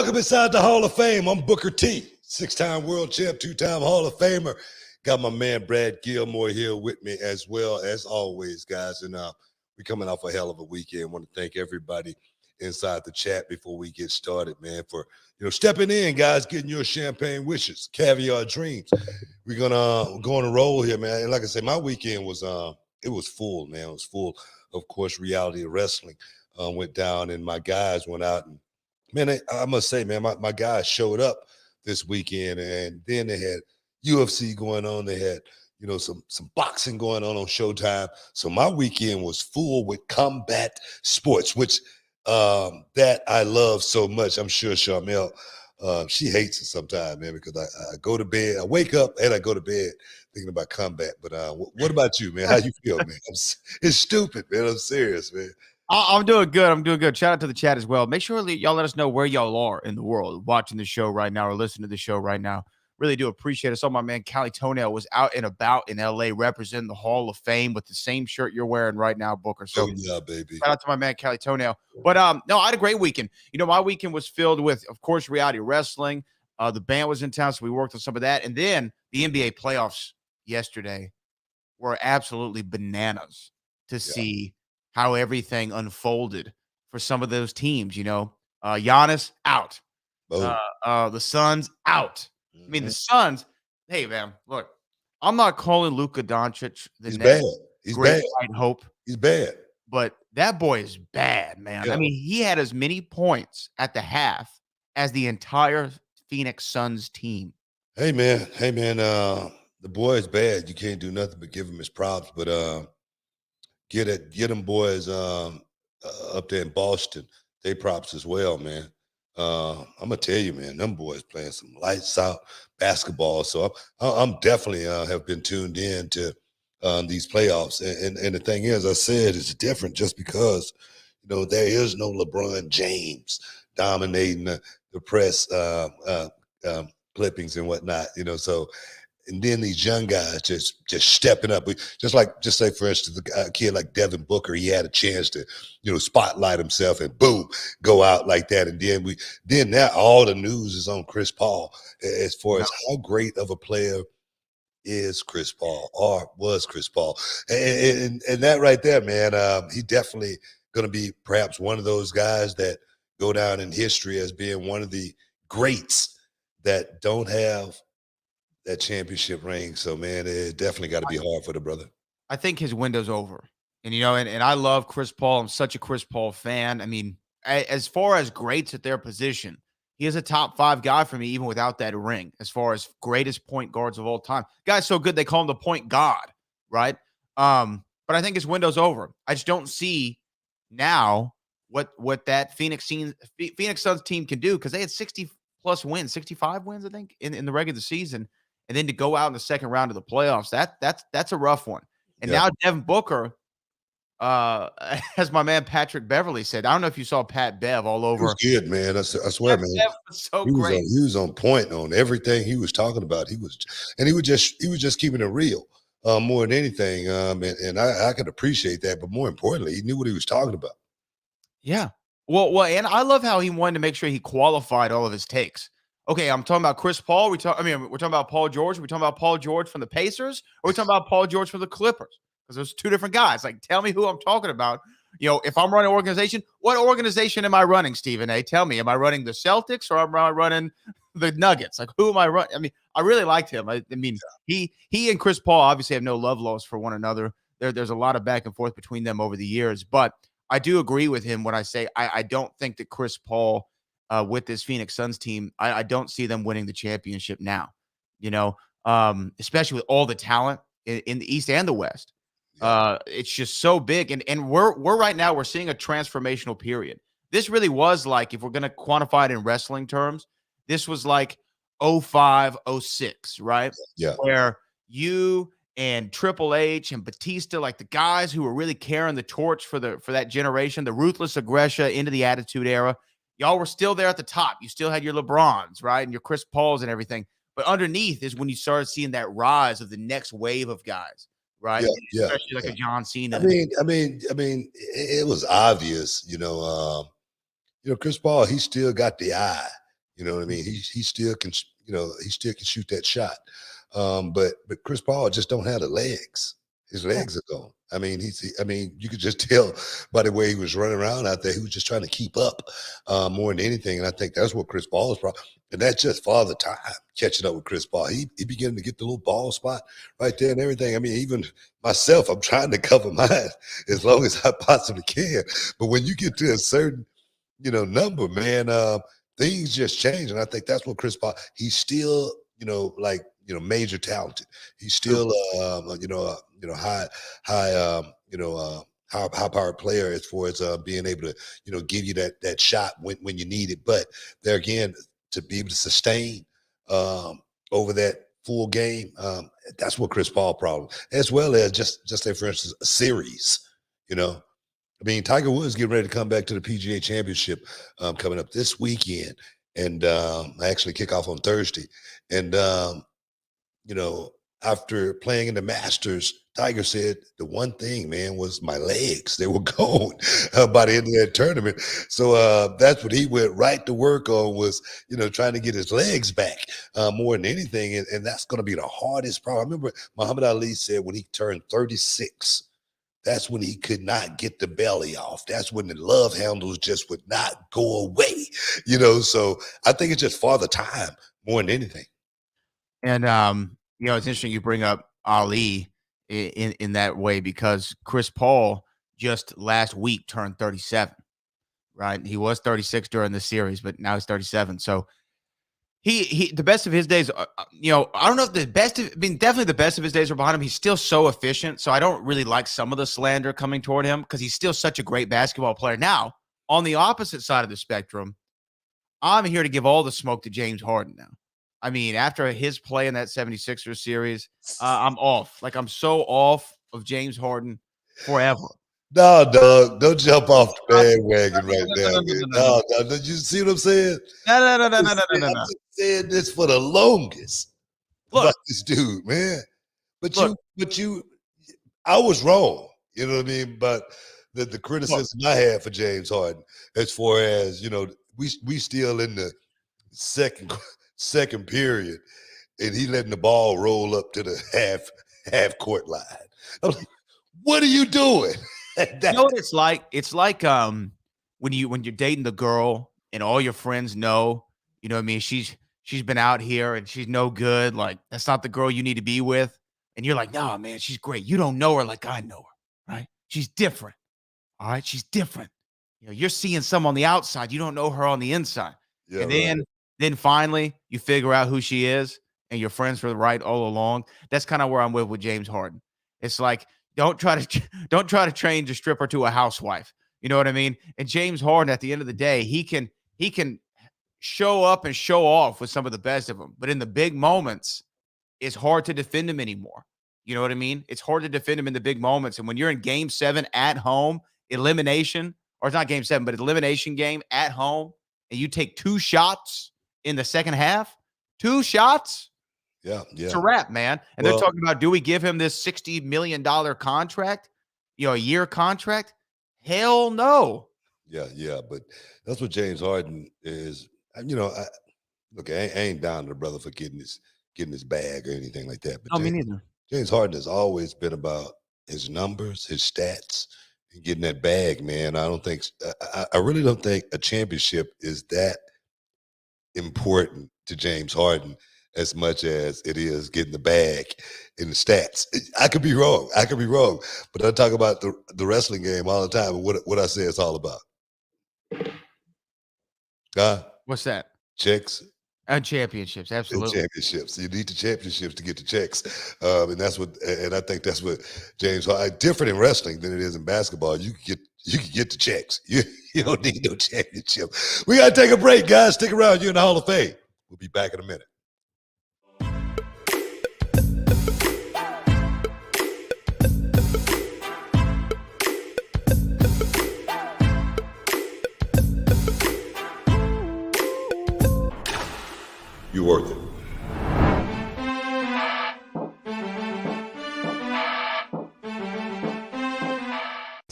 Welcome inside the Hall of Fame. I'm Booker T, 6-time world champ, 2-time Hall of Famer. Got my man Brad Gilmore here with me as well, as always, guys. And we're coming off a hell of a weekend. Want to thank everybody inside the chat before we get started, man, for stepping in, guys, getting your champagne wishes, caviar dreams. We're gonna go on a roll here, man. And like I said, my weekend was it was full, man. It was full. Of course, reality of wrestling went down, and my guys went out and. Man, I must say, man, my guys showed up this weekend, and then they had UFC going on. They had, some boxing going on Showtime. So my weekend was full with combat sports, which that I love so much. I'm sure Jermell, she hates it sometimes, man, because I go to bed, I wake up and I go to bed thinking about combat. But what about you, man? How you feel, man? It's stupid, man. I'm serious, man. I'm doing good. I'm doing good. Shout out to the chat as well. Make sure y'all let us know where y'all are in the world watching the show right now or listening to the show right now. Really do appreciate it. So my man Cali Toenail was out and about in LA representing the Hall of Fame with the same shirt you're wearing right now, Booker. So yeah, baby. Shout out to my man Cali Toenail. But no, I had a great weekend. My weekend was filled with, of course, reality wrestling. The band was in town, so we worked on some of that. And then the NBA playoffs yesterday were absolutely bananas to see how everything unfolded for some of those teams. Giannis out, the Suns out. I mean, the Suns. Hey, man, look, I'm not calling Luka Doncic the next great white hope. He's bad, but that boy is bad, man. Yeah. I mean, he had as many points at the half as the entire Phoenix Suns team. Hey, man. The boy is bad. You can't do nothing but give him his props, but get them boys up there in Boston. They props as well, man. I'm gonna tell you, man, them boys playing some lights out basketball. So I'm definitely have been tuned in to these playoffs. And the thing is, I said it's different just because there is no LeBron James dominating the press clippings and whatnot. So. And then these young guys just stepping up. Just say, for instance, a kid like Devin Booker, he had a chance to, spotlight himself and boom, go out like that. And then now all the news is on Chris Paul as far as how great of a player is Chris Paul or was Chris Paul. And that right there, man, he definitely going to be perhaps one of those guys that go down in history as being one of the greats that don't have that championship ring. So, man, it definitely got to be hard for the brother. I think his window's over. And, and I love Chris Paul. I'm such a Chris Paul fan. I mean, as far as greats at their position, he is a top 5 guy for me, even without that ring, as far as greatest point guards of all time. Guy's so good, they call him the point god, right? But I think his window's over. I just don't see now what that Phoenix Suns team can do, because they had 60-plus wins, 65 wins, I think, in the regular season. And then to go out in the second round of the playoffs, that's a rough one. And now Devin Booker, as my man Patrick Beverly said, I don't know if you saw Pat Bev all over. He was good, man. I swear, man. Bev was so great. He was on point on everything he was talking about. He was just keeping it real more than anything. And I could appreciate that. But more importantly, he knew what he was talking about. Yeah. Well, and I love how he wanted to make sure he qualified all of his takes. Okay, I'm talking about Chris Paul. We're talking about Paul George. We're talking about Paul George from the Pacers, or we're talking about Paul George from the Clippers, because there's 2 different guys. Like, tell me who I'm talking about. If I'm running an organization, what organization am I running, Stephen A? Tell me, am I running the Celtics or am I running the Nuggets? Like, who am I running? I mean, I really liked him. I mean, he and Chris Paul obviously have no love lost for one another. There's a lot of back and forth between them over the years, but I do agree with him when I say I don't think that Chris Paul, with this Phoenix Suns team, I don't see them winning the championship now, especially with all the talent in the East and the West. It's just so big. And we're right now, we're seeing a transformational period. This really was like, if we're going to quantify it in wrestling terms, this was like 05, 06, right? Yeah. Where you and Triple H and Batista, like the guys who were really carrying the torch for that generation, the ruthless aggression into the Attitude Era. Y'all were still there at the top. You still had your LeBrons, right? And your Chris Pauls and everything. But underneath is when you started seeing that rise of the next wave of guys, right? Yeah, especially like a John Cena. I mean, it was obvious, Chris Paul, he still got the eye You know what I mean? He still can, he still can shoot that shot. But Chris Paul just don't have the legs. His legs are gone. I mean, you could just tell by the way he was running around out there. He was just trying to keep up more than anything. And I think that's what Chris Paul is problem. And that's just Father Time catching up with Chris Paul. He beginning to get the little ball spot right there and everything. I mean, even myself, I'm trying to cover mine as long as I possibly can. But when you get to a certain, number, man, things just change. And I think that's what Chris Paul, he's still, major talented. He's still, high powered player as far as being able to, give you that shot when you need it. But there again, to be able to sustain over that full game, that's what Chris Paul problem, as well as just say for instance a series. I mean, Tiger Woods getting ready to come back to the PGA Championship coming up this weekend, and actually kick off on Thursday. And after playing in the Masters, Tiger said the one thing, man, was my legs. They were gone by the end of that tournament. So that's what he went right to work on was, trying to get his legs back more than anything. And that's going to be the hardest problem. I remember Muhammad Ali said when he turned 36, that's when he could not get the belly off. That's when the love handles just would not go away, So I think it's just Father Time more than anything. And, it's interesting you bring up Ali in that way because Chris Paul just last week turned 37, right? He was 36 during the series, but now he's 37. So he the best of his days, I don't know if definitely the best of his days are behind him. He's still so efficient. So I don't really like some of the slander coming toward him because he's still such a great basketball player. Now, on the opposite side of the spectrum, I'm here to give all the smoke to James Harden now. I mean, after his play in that 76ers series, I'm off. Like, I'm so off of James Harden forever. No, dog, don't jump off the bandwagon right now. No. Did you see what I'm saying? No. I've been saying this for the longest about this dude, man. But I was wrong. You know what I mean? But the criticism I had for James Harden, as far as we still in the second period, and he letting the ball roll up to the half court line. I'm like, what are you doing? You know what it's like? It's like when you're dating the girl and all your friends know, what I mean, she's been out here and she's no good. Like, that's not the girl you need to be with. And you're like, no, man, she's great. You don't know her like I know her, right? She's different. All right, she's different. You're seeing some on the outside. You don't know her on the inside. Yeah, and then finally you figure out who she is and your friends were right all along. That's kind of where I'm with James Harden. It's like, don't try to change a stripper to a housewife. You know what I mean? And James Harden, at the end of the day, he can show up and show off with some of the best of them. But in the big moments, it's hard to defend him anymore. You know what I mean? It's hard to defend him in the big moments. And when you're in game 7 at home, elimination, or it's not game 7, but elimination game at home, and you take 2 shots in the second half, 2 shots. Yeah. It's a wrap, man. And they're talking about, do we give him this $60 million contract, a year contract? Hell no. Yeah. But that's what James Harden is. I ain't down to the brother for getting his bag or anything like that. But me neither. James Harden has always been about his numbers, his stats, and getting that bag, man. I really don't think a championship is that important to James Harden as much as it is getting the bag and the stats. I could be wrong. But I talk about the wrestling game all the time and what I say it's all about. What's that? Checks. And championships, absolutely. And championships. You need the championships to get the checks. And I think that's what James Harden, different in wrestling than it is in basketball. You can get the checks. You don't need no championship. We got to take a break, guys. Stick around. You're in the Hall of Fame. We'll be back in a minute. You're worth it.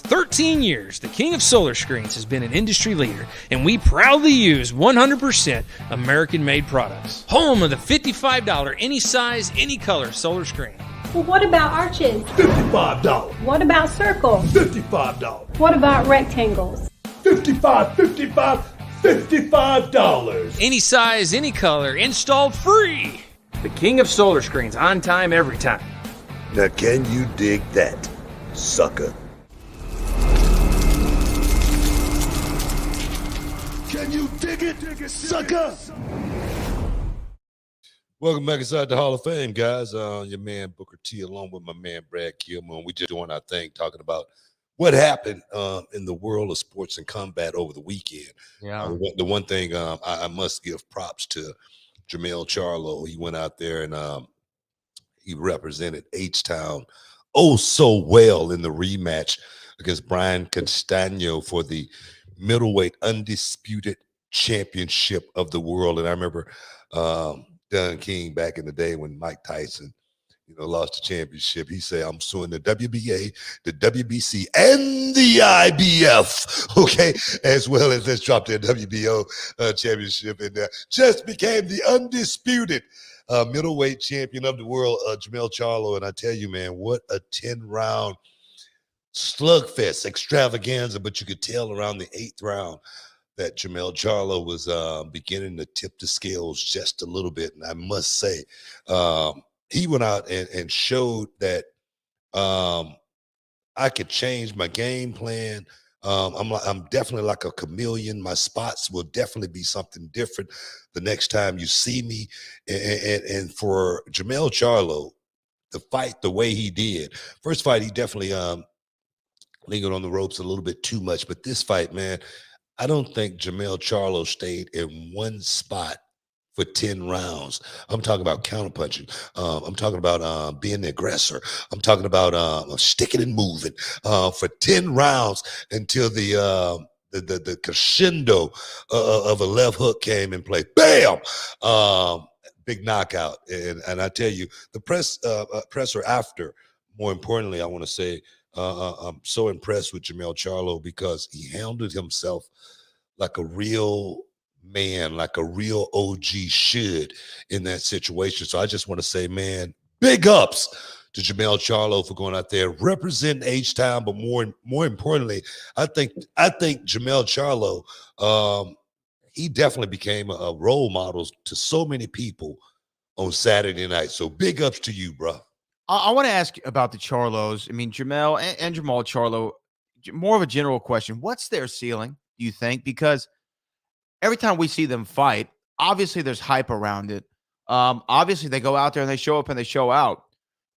13 years, the King of Solar Screens has been an industry leader, and we proudly use 100% American-made products. Home of the $55 any size, any color solar screen. Well, what about arches? $55. What about circles? $55. What about rectangles? $55. Any size, any color, installed free. The King of Solar Screens, on time, every time. Now, can you dig that, sucker? Can you dig it, sucker? Welcome back inside the Hall of Fame, guys. Your man Booker T, along with my man Brad Gilmore. We just doing our thing, talking about what happened in the world of sports and combat over the weekend. Yeah. The one thing I must give props to Jermell Charlo. He went out there and he represented H-Town so well in the rematch against Brian Castano for the middleweight undisputed championship of the world. And I remember Don King back in the day when Mike Tyson, lost the championship. He said, "I'm suing the WBA, the WBC, and the IBF, okay, as well as let's drop their WBO championship in there." Just became the undisputed middleweight champion of the world, Jermell Charlo. And I tell you, man, what a 10-round slugfest extravaganza. But you could tell around the 8th round that Jermell Charlo was beginning to tip the scales just a little bit. And I must say, he went out and showed that I could change my game plan. I'm definitely like a chameleon. My spots will definitely be something different the next time you see me. And for Jermell Charlo to fight the way he did, first fight, he definitely lingered on the ropes a little bit too much. But this fight, man, I don't think Jermell Charlo stayed in one spot for 10 rounds. I'm talking about counterpunching. I'm talking about being the aggressor. I'm talking about sticking and moving for 10 rounds until the crescendo of a left hook came in play. Bam! Big knockout. And I tell you, the presser after, more importantly, I want to say, I'm so impressed with Jermell Charlo because he handled himself like a real man, like a real OG should in that situation. So I just want to say, man, big ups to Jermell Charlo for going out there, representing H-Town, but more importantly, I think Jermell Charlo, he definitely became a role model to so many people on Saturday night. So big ups to you, bro. I want to ask about the Charlos. I mean, Jermell and Jermell Charlo, more of a general question. What's their ceiling, do you think? Because every time we see them fight, obviously there's hype around it. Obviously they go out there and they show up and they show out.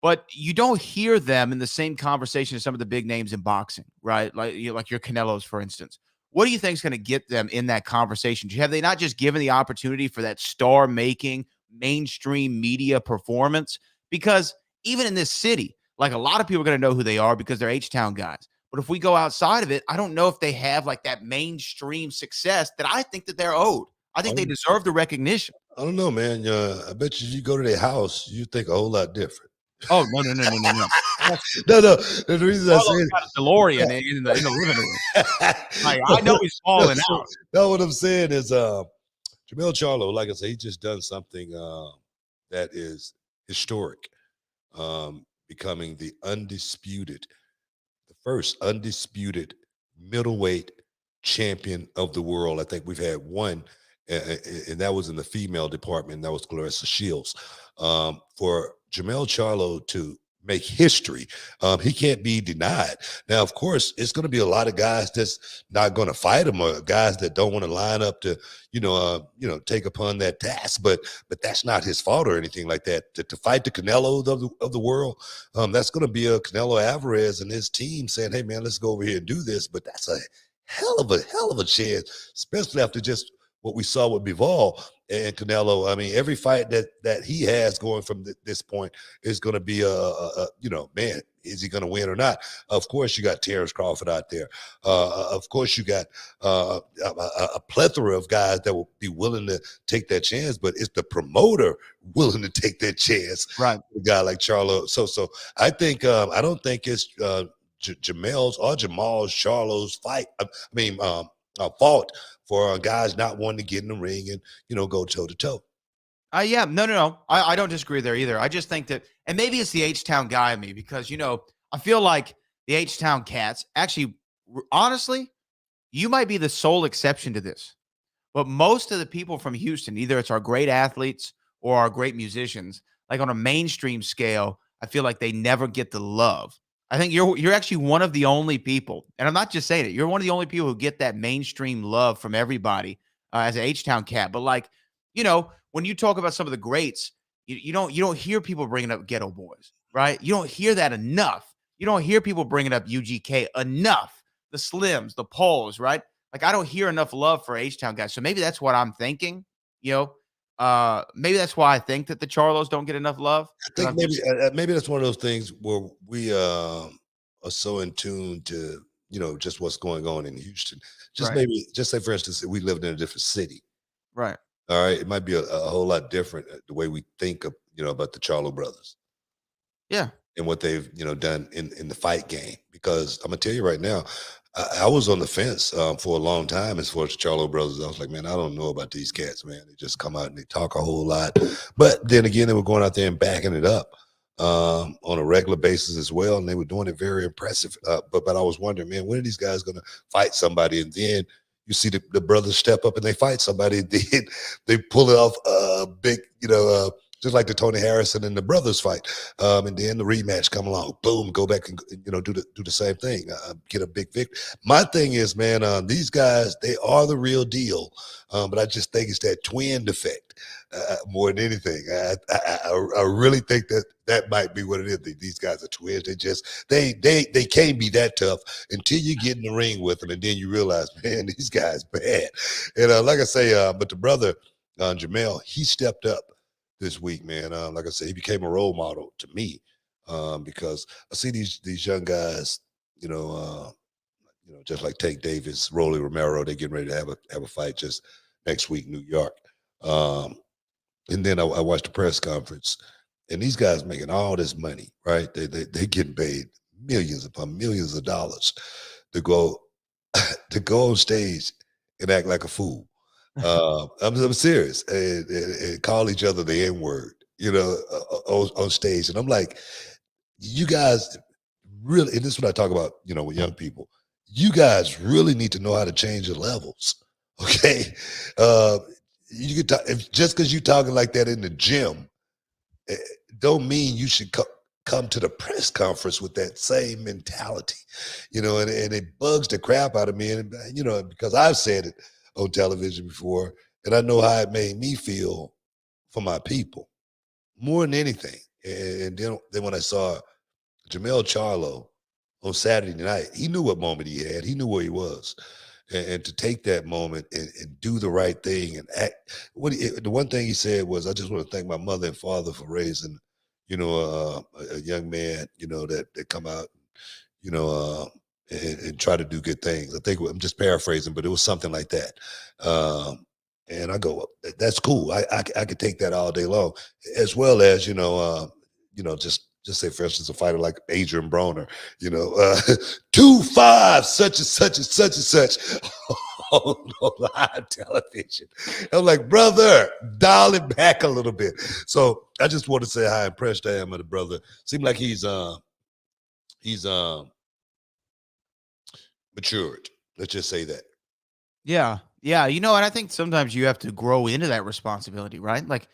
But you don't hear them in the same conversation as some of the big names in boxing, right? Like your Canelos, for instance. What do you think is going to get them in that conversation? Have they not just given the opportunity for that star-making mainstream media performance? Because even in this city, like a lot of people are going to know who they are because they're H-Town guys. But if we go outside of it, I don't know if they have like that mainstream success that I think that they're owed. I think they deserve the recognition. I don't know, man. I bet you go to their house, you think a whole lot different. Oh, no. No. No. The reason I say got a DeLorean in the living room. Like, I know he's falling out. No, what I'm saying is Jermell Charlo, like I said, he just done something that is historic, becoming the first undisputed middleweight champion of the world. I think we've had one, and that was in the female department. That was Clarissa Shields. For Jermell Charlo to make history, he can't be denied. Now, of course, it's going to be a lot of guys that's not going to fight him, or guys that don't want to line up to, take upon that task. But that's not his fault or anything like that. To fight the Canelos of the world, that's going to be a Canelo Alvarez and his team saying, "Hey, man, let's go over here and do this." But that's a hell of a chance, especially after just what we saw with Bivol and Canelo. I mean, every fight that he has going from this point is going to be man, is he going to win or not? Of course, you got Terrence Crawford out there. Of course, you got a plethora of guys that will be willing to take that chance, but it's the promoter willing to take that chance. Right. A guy like Charlo. So I think I don't think it's Jermell's or Jermall Charlo's fight. Fault for guys not wanting to get in the ring and go toe to toe. Yeah, no. I don't disagree there either. I just think that, and maybe it's the H-Town guy in me because, I feel like the H-Town cats actually, honestly, you might be the sole exception to this. But most of the people from Houston, either it's our great athletes or our great musicians, like on a mainstream scale, I feel like they never get the love. I think you're actually one of the only people, and I'm not just saying it, you're one of the only people who get that mainstream love from everybody as an H-Town cat. But like, when you talk about some of the greats, you don't hear people bringing up Ghetto Boys, right? You don't hear that enough. You don't hear people bringing up UGK enough. The Slims, the Poles, right? Like, I don't hear enough love for H-Town guys. So maybe that's what I'm thinking, maybe that's why I think that the Charlos don't get enough love. I think maybe that's one of those things where we are so in tune to, just what's going on in Houston. Just Right. maybe, just say, for instance, if we lived in a different city. Right. All right. It might be a whole lot different the way we think of, about the Charlo brothers. Yeah. And what they've, done in the fight game. Because I'm gonna tell you right now, I was on the fence for a long time as far as the Charlo brothers. I was like, man, I don't know about these cats, man. They just come out and they talk a whole lot. But then again, they were going out there and backing it up on a regular basis as well. And they were doing it very impressive. But I was wondering, man, when are these guys gonna fight somebody? And then you see the brothers step up and they fight somebody. And then they pull it off big, just like the Tony Harrison and the brothers fight. And then the rematch come along, boom, go back and do the same thing, get a big victory. My thing is, man, these guys, they are the real deal. But I just think it's that twin effect more than anything. I really think that might be what it is. These guys are twins. They can't be that tough until you get in the ring with them, and then you realize, man, these guys bad. And like I say, but the brother Jermell, he stepped up this week, man. Like I said, he became a role model to me because I see these young guys, just like Tank Davis, Rolly Romero, they're getting ready to have a fight just next week, New York. And then I watched the press conference, and these guys making all this money, right? They getting paid millions upon millions of dollars to go on stage and act like a fool. I'm serious, and call each other the N-word, on stage. And I'm like, you guys really, and this is what I talk about, with young people, you guys really need to know how to change your levels. Okay. You can talk, just because you're talking like that in the gym, don't mean you should come to the press conference with that same mentality, and it bugs the crap out of me. And, because I've said it on television before, and I know how it made me feel for my people more than anything. And then when I saw Jermell Charlo on Saturday night, he knew what moment he had. He knew where he was. And to take that moment and do the right thing and act. The one thing he said was, I just want to thank my mother and father for raising, a young man, that come out, and try to do good things. I think I'm just paraphrasing, but it was something like that. And I go, that's cool. I could take that all day long, as well as, just say, for instance, a fighter like Adrian Broner, 2-5, such and such and such and such on live television. I'm like, brother, dial it back a little bit. So I just want to say how impressed I am with the brother. Seems like he's matured. Let's just say that. Yeah. Yeah. And I think sometimes you have to grow into that responsibility, right? Like,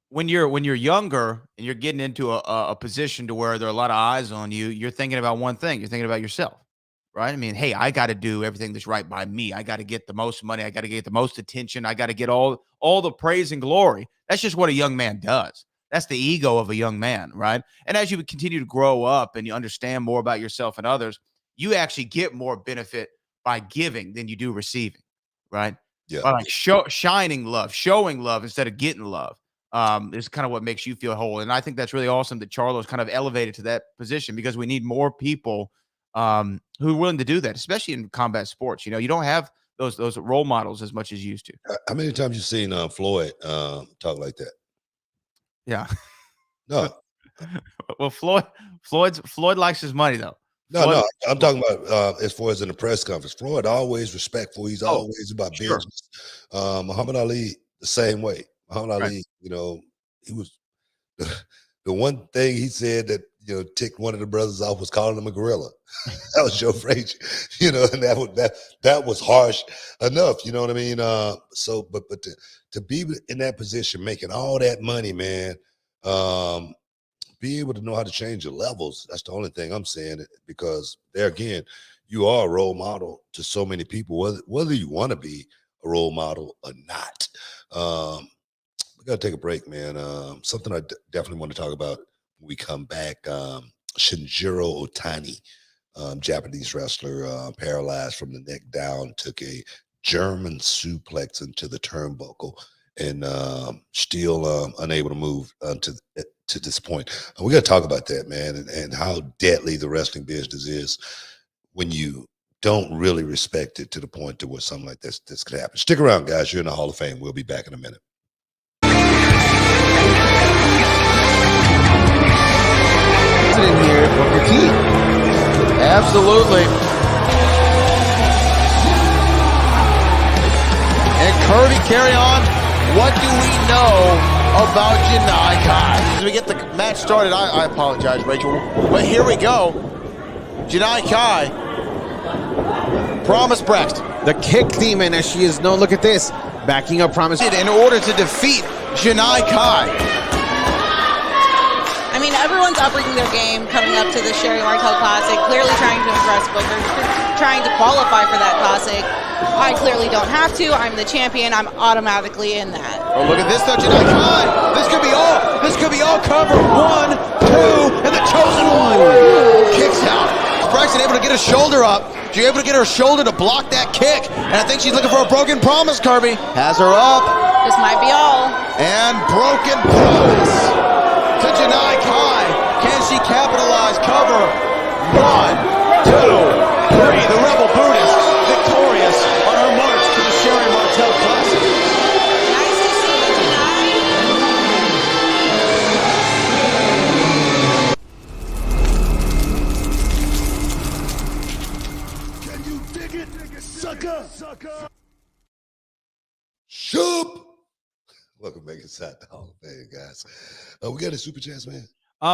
when you're younger and you're getting into a position to where there are a lot of eyes on you, you're thinking about one thing. You're thinking about yourself, right? I mean, hey, I got to do everything that's right by me. I got to get the most money. I got to get the most attention. I got to get all the praise and glory. That's just what a young man does. That's the ego of a young man, right? And as you continue to grow up and you understand more about yourself and others, you actually get more benefit by giving than you do receiving, right? Yeah. By like showing love instead of getting love. Is kind of what makes you feel whole. And I think that's really awesome that Charlo's kind of elevated to that position, because we need more people who are willing to do that, especially in combat sports. You don't have those role models as much as you used to. How many times you seen Floyd talk like that? Yeah. No. Well, Floyd likes his money though. No, I'm talking about as far as in the press conference. Floyd always respectful. He's always about sure. business. Muhammad Ali the same way. Muhammad Ali, he was the one thing he said that ticked one of the brothers off was calling him a gorilla. That was Joe Frazier, and that was harsh enough. You know what I mean? But to be in that position, making all that money, man. Be able to know how to change your levels. That's the only thing I'm saying, because there again, you are a role model to so many people, whether you want to be a role model or not. We got to take a break, man. Something I definitely want to talk about when we come back. Shinjiro Otani, Japanese wrestler, paralyzed from the neck down, took a German suplex into the turnbuckle and still unable to move to this point. And we got to talk about that, man, and how deadly the wrestling business is when you don't really respect it to the point to where something like this could happen. Stick around, guys. You're in the Hall of Fame. We'll be back in a minute. In here, Booker T. Absolutely. And Kirby, carry on. What do we know about Janai Kai? As we get the match started, I apologize, Rachel, but here we go. Janai Kai, Promise Breast, the kick demon as she is known. Look at this, backing up Promise in order to defeat Janai Kai. I mean, everyone's upping their game coming up to the Sherry Martel Classic, clearly trying to impress Booker, trying to qualify for that Classic. I clearly don't have to. I'm the champion. I'm automatically in that. Oh, look at this, though, Janai Kai. This could be all. This could be all covered. 1, 2, and the chosen one kicks out. Braxton able to get her shoulder up. She's able to get her shoulder to block that kick. And I think she's looking for a broken promise, Kirby. Has her up. This might be all. And broken promise to Janai Kai. Can she capitalize? Cover. 1, 2, 3. The Rebel Buddhist victorious on her march to the Sherry Martel Classic. Nice to see you, Janai. Can you dig it, sucker? Shoop. Welcome back inside the Hall of Fame, guys. We got a super chats, man.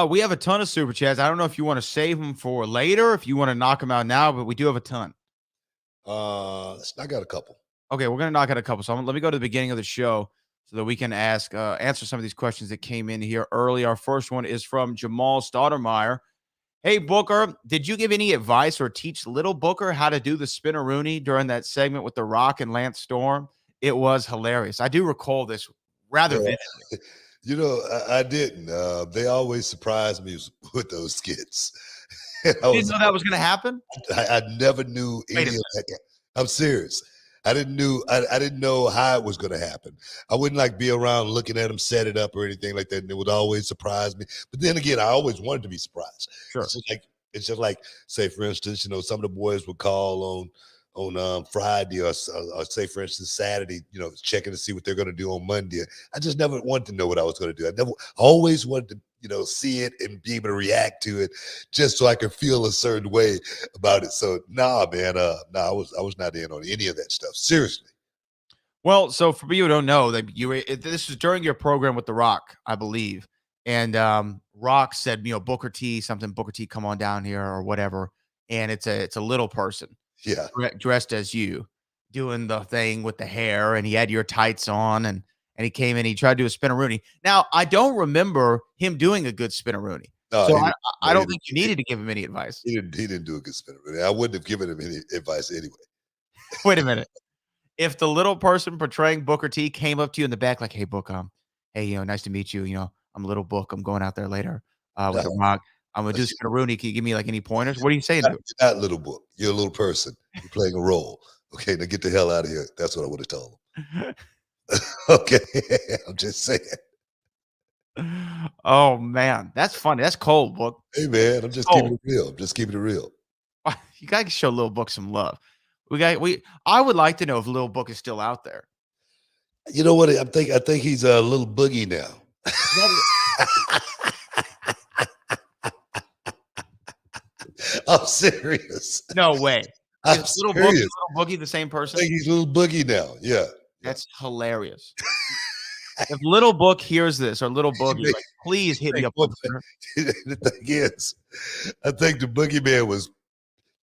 We have a ton of super chats. I don't know if you want to save them for later, if you want to knock them out now, but we do have a ton. Let's knock out a couple. Okay, we're gonna knock out a couple. So let me go to the beginning of the show so that we can answer some of these questions that came in here early. Our first one is from Jamal Staudermeyer. Hey, Booker, did you give any advice or teach little Booker how to do the spinneroonie during that segment with The Rock and Lance Storm? It was hilarious. I do recall this rather vividly. I didn't. They always surprise me with those skits. You didn't know that was going to happen? I never knew any of that. I'm serious. I didn't know how it was going to happen. I wouldn't be around looking at them set it up or anything like that. And it would always surprise me. But then again, I always wanted to be surprised. Sure. It's just like, say, for instance, some of the boys would call on Friday or say, for instance, Saturday, checking to see what they're going to do on Monday. I just never wanted to know what I was going to do. I always wanted to, see it and be able to react to it just so I could feel a certain way about it. So, man, I was not in on any of that stuff. Seriously. Well, so for people who don't know, this was during your program with The Rock, I believe. And Rock said, Booker T, come on down here or whatever. And it's a little person. Yeah. Dressed as you, doing the thing with the hair, and he had your tights on, and he came in, he tried to do a spinneroonie. Now, I don't remember him doing a good spinneroonie. No, so I don't think you needed to give him any advice. He didn't do a good spinneroonie. I wouldn't have given him any advice anyway. Wait a minute. If the little person portraying Booker T came up to you in the back like, hey, Book, hey, nice to meet you. I'm little Book. I'm going out there later with The Rock. I'm going to do spinneroonie. Can you give me any pointers? What are you saying? You're not little Book. You're a little person. You're playing a role. Okay, now get the hell out of here. That's what I would have told him. Okay, I'm just saying. Oh, man. That's funny. That's cold, Book. Hey, man, I'm just keeping it real. I'm just keeping it real. You got to show Lil Book some love. I would like to know if Lil Book is still out there. You know what? I think he's a little boogie now. I'm serious. No way. I'm Is Little serious. Boogie the same I person? think he's Little Boogie now. Yeah. That's hilarious. If Little Book hears this or Little Boogie, like, please hit me up on Twitter. The thing is, I think the Boogeyman was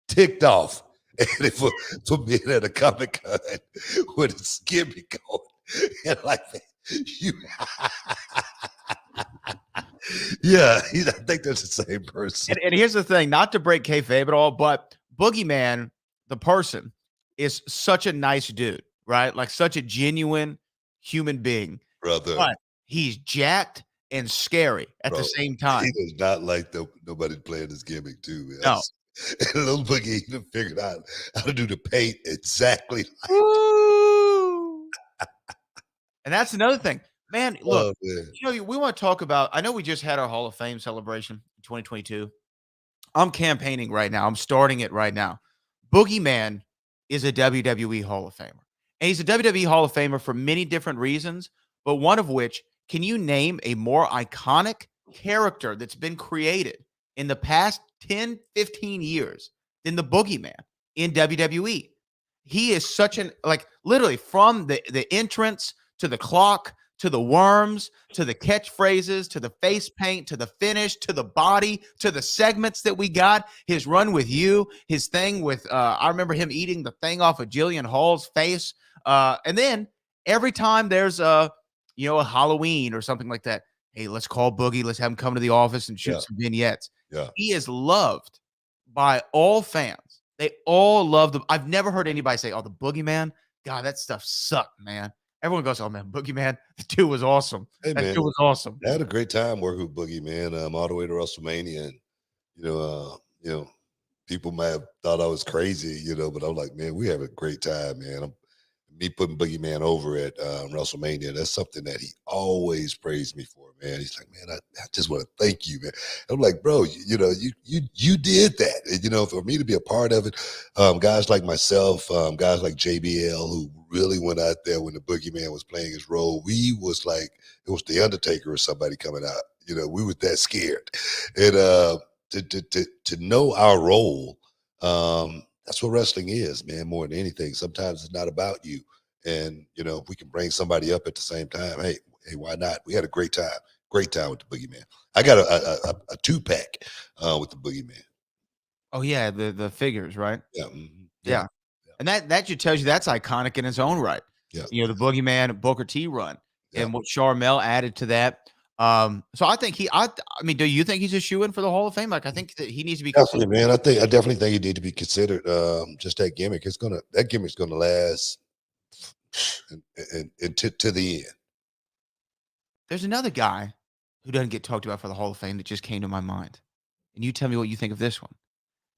ticked off for being at a Comic-Con with his gimmick going. And like, you, yeah, I think they're the same person. And here's the thing, not to break kayfabe at all, but Boogeyman, the person, is such a nice dude, right? Like such a genuine human being. Brother. But he's jacked and scary at the same time. He does not like nobody playing his gimmick too, man. No. And Little Boogie even figured out how to do the paint exactly. And that's another thing. Man, look, man. you know, we want to talk about, I know we just had our Hall of Fame celebration in 2022. I'm campaigning right now. I'm starting it right now. Boogeyman is a WWE Hall of Famer. And he's a WWE Hall of Famer for many different reasons, but one of which, can you name a more iconic character that's been created in the past 10, 15 years than the Boogeyman in WWE? He is such an, like, literally from the entrance to the clock, to the worms, to the catchphrases, to the face paint, to the finish, to the body, to the segments that we got, his run with you, his thing with, I remember him eating the thing off of Jillian Hall's face. And then every time there's a Halloween or something like that, hey, let's call Boogie. Let's have him come to the office and shoot some vignettes. Yeah. He is loved by all fans. They all love him. I've never heard anybody say, oh, the Boogeyman, God, that stuff sucked, man. Everyone goes, oh, man, Boogeyman, the dude was awesome. Hey, that man, dude was awesome. I had a great time working with Boogeyman all the way to WrestleMania. And, people might have thought I was crazy, but I'm like, man, we have a great time, man. Me putting Boogeyman over at WrestleMania, that's something that he always praised me for, man. He's like, man, I just want to thank you, man. I'm like, bro, you did that. And, for me to be a part of it, guys like myself, guys like JBL, who really went out there when the Boogeyman was playing his role, we was like, it was the Undertaker or somebody coming out. We were that scared. And to know our role, that's what wrestling is, man, more than anything. Sometimes it's not about you. And, if we can bring somebody up at the same time, hey, why not? We had a great time with the Boogeyman. I got a 2-pack with the Boogeyman. Oh, yeah, the figures, right? Yeah. Yeah. And that just tells you that's iconic in its own right. Yeah. The Boogeyman Booker T run and what Jermell added to that. So I think I mean, do you think he's a shoo-in for the Hall of Fame? Like, I think that he needs to be definitely, man. I definitely think he need to be considered. Just that gimmick, that gimmick's gonna last and to the end. There's another guy who doesn't get talked about for the Hall of Fame that just came to my mind. And you tell me what you think of this one.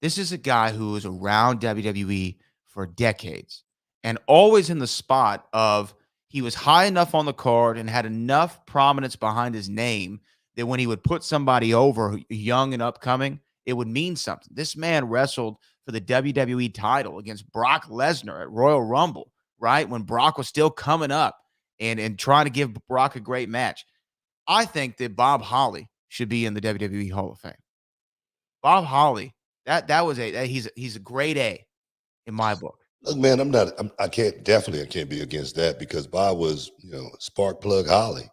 This is a guy who was around WWE for decades and always in the spot of, he was high enough on the card and had enough prominence behind his name that when he would put somebody over young and upcoming, it would mean something. This man wrestled for the WWE title against Brock Lesnar at Royal Rumble, right? When Brock was still coming up and trying to give Brock a great match. I think that Bob Holly should be in the WWE Hall of Fame. Bob Holly, he's a grade A in my book. Look, man, I can't be against that because Bob was, spark plug Holly.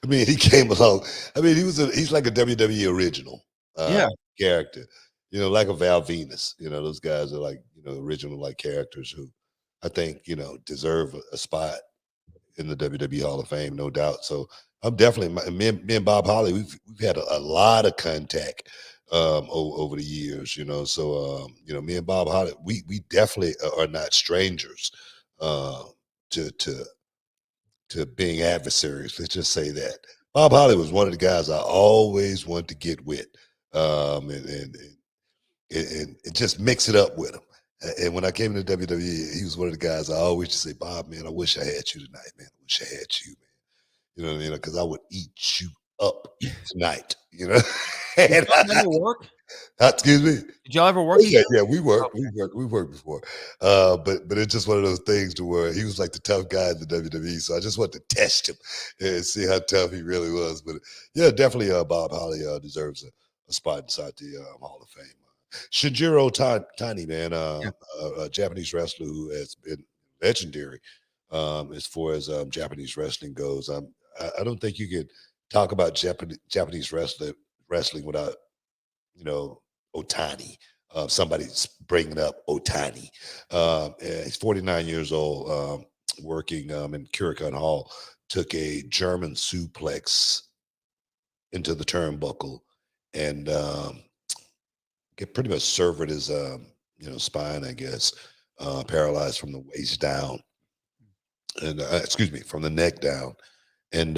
I mean, he came along. I mean, he's like a WWE original character, like a Val Venus. Those guys are like, original like characters who I think, deserve a spot in the WWE Hall of Fame, no doubt. So I'm definitely, me and Bob Holly, we've had a lot of contact over the years, so me and Bob Holly, we definitely are not strangers to being adversaries. Let's just say that Bob Holly was one of the guys I always wanted to get with, and just mix it up with him. And when I came into WWE, he was one of the guys I always just say, Bob, man, I wish I had you tonight, man. I wish I had you, man. You know what I mean? Because I would eat you up tonight, Did y'all ever work? Excuse me? Did y'all ever work? Yeah, we worked. Okay. We worked before. But it's just one of those things to where he was like the tough guy in the WWE. So I just wanted to test him and see how tough he really was. But yeah, definitely Bob Holly deserves a spot inside the Hall of Fame. Shinjiro Tani, man, a Japanese wrestler who has been legendary as far as Japanese wrestling goes. I don't think you could talk about Japanese wrestling without, Otani. Somebody's bringing up Otani. He's 49 years old, working in Kurikan Hall, took a German suplex into the turnbuckle and get pretty much severed his spine, I guess, paralyzed from the waist down, and from the neck down, and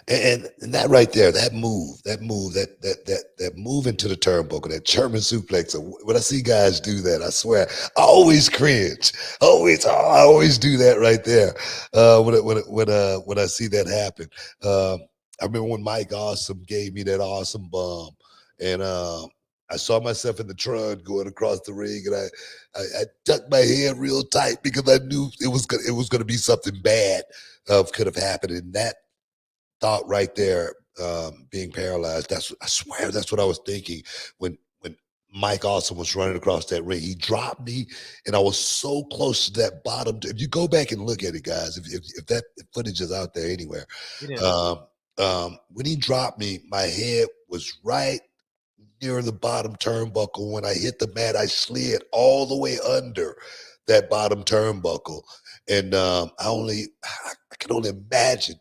that right there, that move into the turnbuckle, that German suplex. When I see guys do that, I swear, I always cringe. I always do that right there when I see that happen. I remember when Mike Awesome gave me that awesome bomb, and I saw myself in the trunk going across the ring, and I tucked my head real tight because I knew it was going to be something bad could have happened. And that thought right there, being paralyzed, I swear that's what I was thinking when Mike Awesome was running across that ring. He dropped me, and I was so close to that bottom. If you go back and look at it, guys, if that footage is out there anywhere, when he dropped me, my head was right near the bottom turnbuckle. When I hit the mat, I slid all the way under that bottom turnbuckle, and I can only imagine,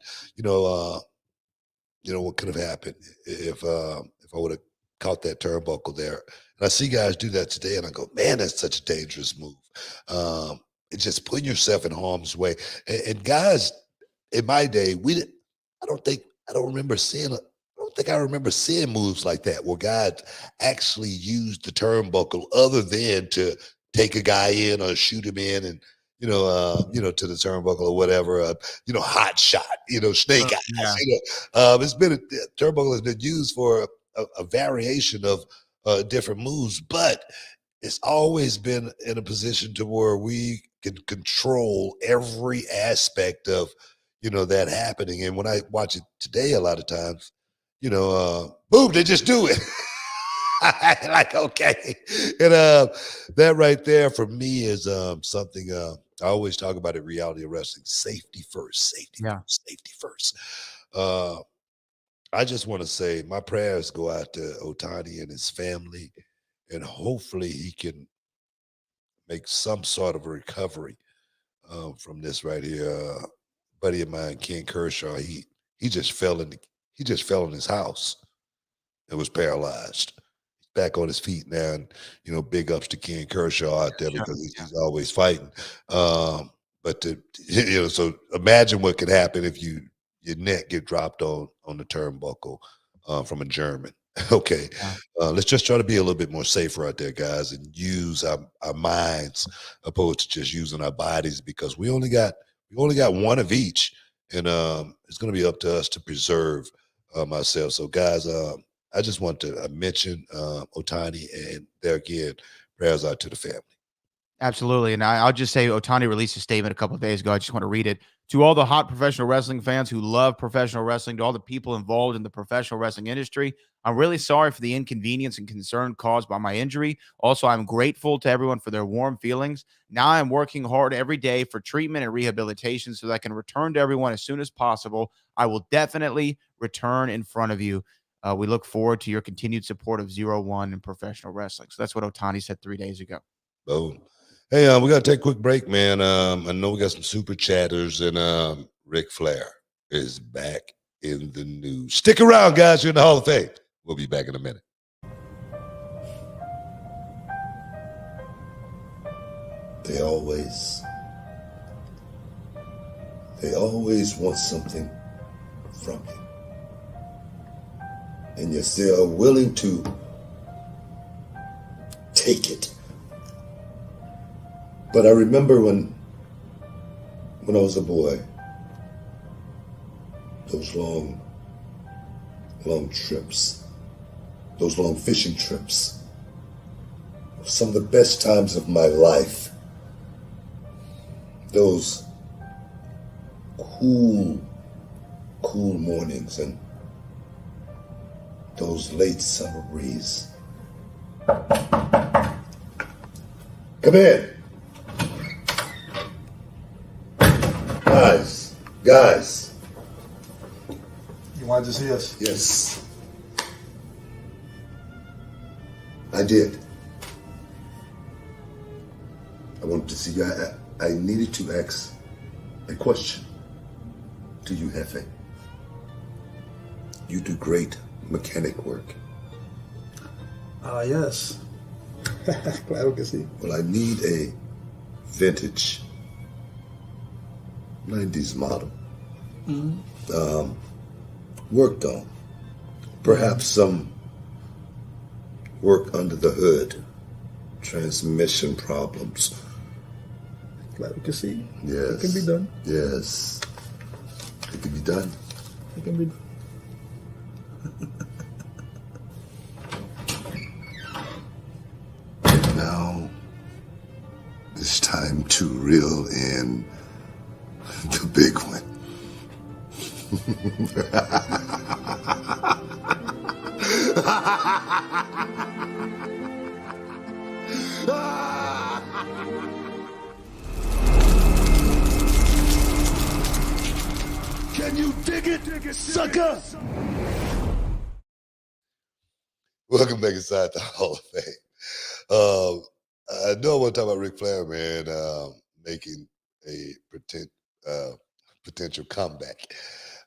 what could have happened if I would have caught that turnbuckle there. And I see guys do that today, and I go, man, that's such a dangerous move. It's just putting yourself in harm's way. And guys, in my day, I don't think I remember seeing moves like that where guys actually used the turnbuckle other than to take a guy in or shoot him in and to the turnbuckle or whatever, hot shot, snake eyes. Yeah. Turnbuckle has been used for a variation of different moves, but it's always been in a position to where we can control every aspect of that happening. And when I watch it today, a lot of times, boom, they just do it. Like, okay. And that right there for me is something I always talk about in reality of wrestling: safety first, safety first. I just want to say my prayers go out to Otani and his family, and hopefully he can make some sort of a recovery from this right here. Buddy of mine, Ken Kershaw, he just fell in his house and was paralyzed. He's back on his feet now, and big ups to Ken Kershaw out there because he's always fighting. But so imagine what could happen if your neck get dropped on the turnbuckle from a German. Okay, let's just try to be a little bit more safer out there, guys, and use our minds opposed to just using our bodies, because we only got one of each, and it's going to be up to us to preserve ourselves. So, guys, I just want to mention Otani, and there again, prayers out to the family. Absolutely. And I'll just say Otani released a statement a couple of days ago. I just want to read it. To all the hot professional wrestling fans who love professional wrestling, to all the people involved in the professional wrestling industry, I'm really sorry for the inconvenience and concern caused by my injury. Also, I'm grateful to everyone for their warm feelings. Now I'm working hard every day for treatment and rehabilitation so that I can return to everyone as soon as possible. I will definitely return in front of you. We look forward to your continued support of 0-1 in professional wrestling. So that's what Otani said 3 days ago. Boom. Hey, we got to take a quick break, man. I know we got some super chatters, and Ric Flair is back in the news. Stick around, guys. You're in the Hall of Fame. We'll be back in a minute. They always want something from you. And you're still willing to take it. But I remember when I was a boy, those long trips, those long fishing trips, some of the best times of my life. Those cool mornings and those those late summer breeze. Come in. Guys. You wanted to see us? Yes. I did. I wanted to see you. I needed to ask a question to you, Hefe. You do great mechanic work. Yes. Claro que sí. Well, I need a vintage 90s model. Worked on. Perhaps some work under the hood. Transmission problems. Claro que sí. Yes. It can be done. Yes. It can be done. It can be done. Now it's time to reel in the big one. Can you dig it, sucker? Welcome back inside the Hall of Fame. I know I want to talk about Ric Flair, man, making a potential comeback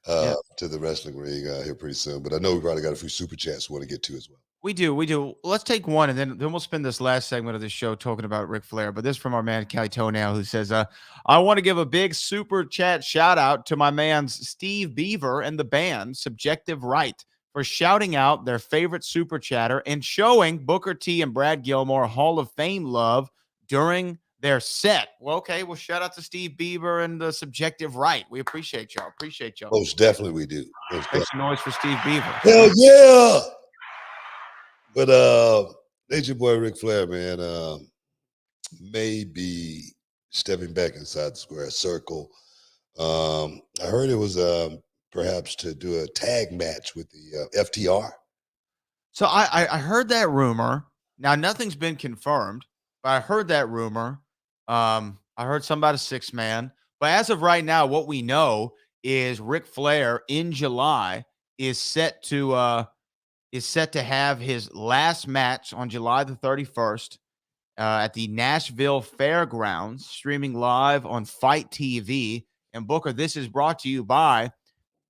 to the wrestling ring here pretty soon. But I know we probably got a few super chats we want to get to as well. We do. Let's take one, and then we'll spend this last segment of the show talking about Ric Flair. But this from our man Kelly Toenail, who says, "I want to give a big super chat shout out to my man's Steve Beaver and the band Subjective Right for shouting out their favorite super chatter and showing Booker T and Brad Gilmore Hall of Fame love during their set." Well, okay. Well, shout out to Steve Beaver and the Subjective Right. We appreciate y'all. Most definitely we do. Make some noise for Steve Beaver. Hell yeah! But Nature Boy Ric Flair, man, may be stepping back inside the square circle. I heard it was perhaps to do a tag match with the FTR. So I heard that rumor. Now nothing's been confirmed, but I heard that rumor. I heard something about a 6-man. But as of right now, what we know is Ric Flair in July is set to have his last match on July the 31st at the Nashville Fairgrounds, streaming live on Fight TV. And Booker, this is brought to you by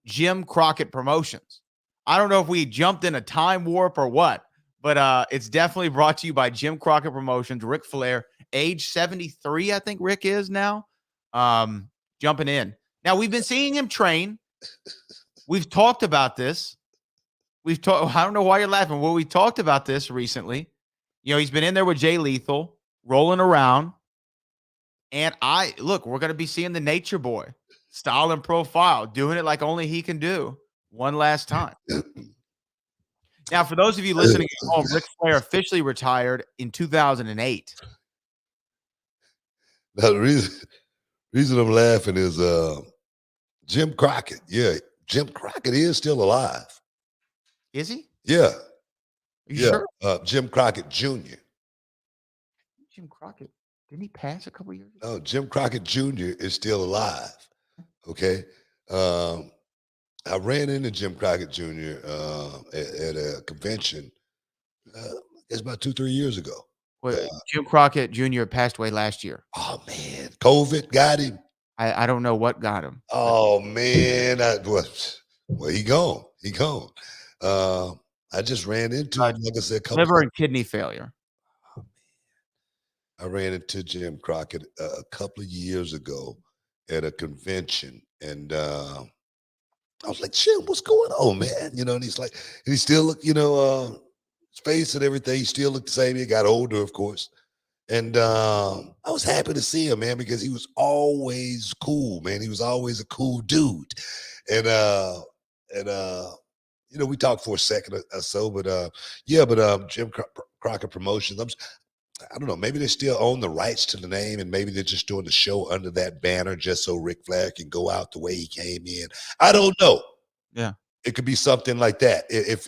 Jim Crockett Promotions. I don't know if we jumped in a time warp or what, but it's definitely brought to you by Jim Crockett Promotions. Ric Flair, age 73, I think Rick is now, jumping in. Now, we've been seeing him train. We've talked about this. I don't know why you're laughing. Well, we talked about this recently. You know, he's been in there with Jay Lethal, rolling around. And we're going to be seeing the Nature Boy, style and profile, doing it like only he can do one last time. Now, for those of you listening at home, Ric Flair officially retired in 2008. Now, the reason I'm laughing is Jim Crockett. Yeah, Jim Crockett is still alive. Is he? Yeah. Are you sure? Jim Crockett Jr. Jim Crockett. Didn't he pass a couple years ago? No, Jim Crockett Jr. is still alive. Okay. I ran into Jim Crockett Jr. At a convention. It's about 2-3 years ago. Well, Jim Crockett Jr. passed away last year. Oh man, COVID got him. I don't know what got him. Oh man, well, he gone. He gone. I just ran into him, like I said, liver and kidney failure. I ran into Jim Crockett a couple of years ago at a convention, and I was like, "Jim, what's going on, man?" You know, and he's like, and he still look, you know, his face and everything, he still looked the same. He got older, of course, and I was happy to see him, man, because he was always cool, man. He was always a cool dude, and you know, we talked for a second or so, but Jim Crockett Promotions, I don't know, maybe they still own the rights to the name, and maybe they're just doing the show under that banner just so Ric Flair can go out the way he came in. I don't know. Yeah. It could be something like that. If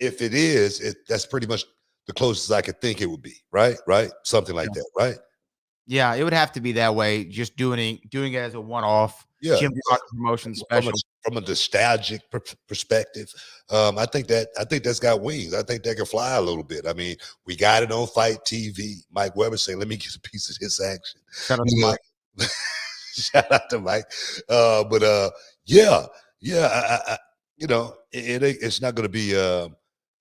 if it is, that's pretty much the closest I could think it would be, right? Right? Something like that, right? Yeah, it would have to be that way. Just doing it as a one-off. Yeah, Jim Rock promotion special. from a nostalgic perspective, I think that's got wings. I think that can fly a little bit. I mean, we got it on Fight TV. Mike Weber saying, "Let me get a piece of his action." Shout out to Mike. Shout out to Mike. Yeah, it's not going to be the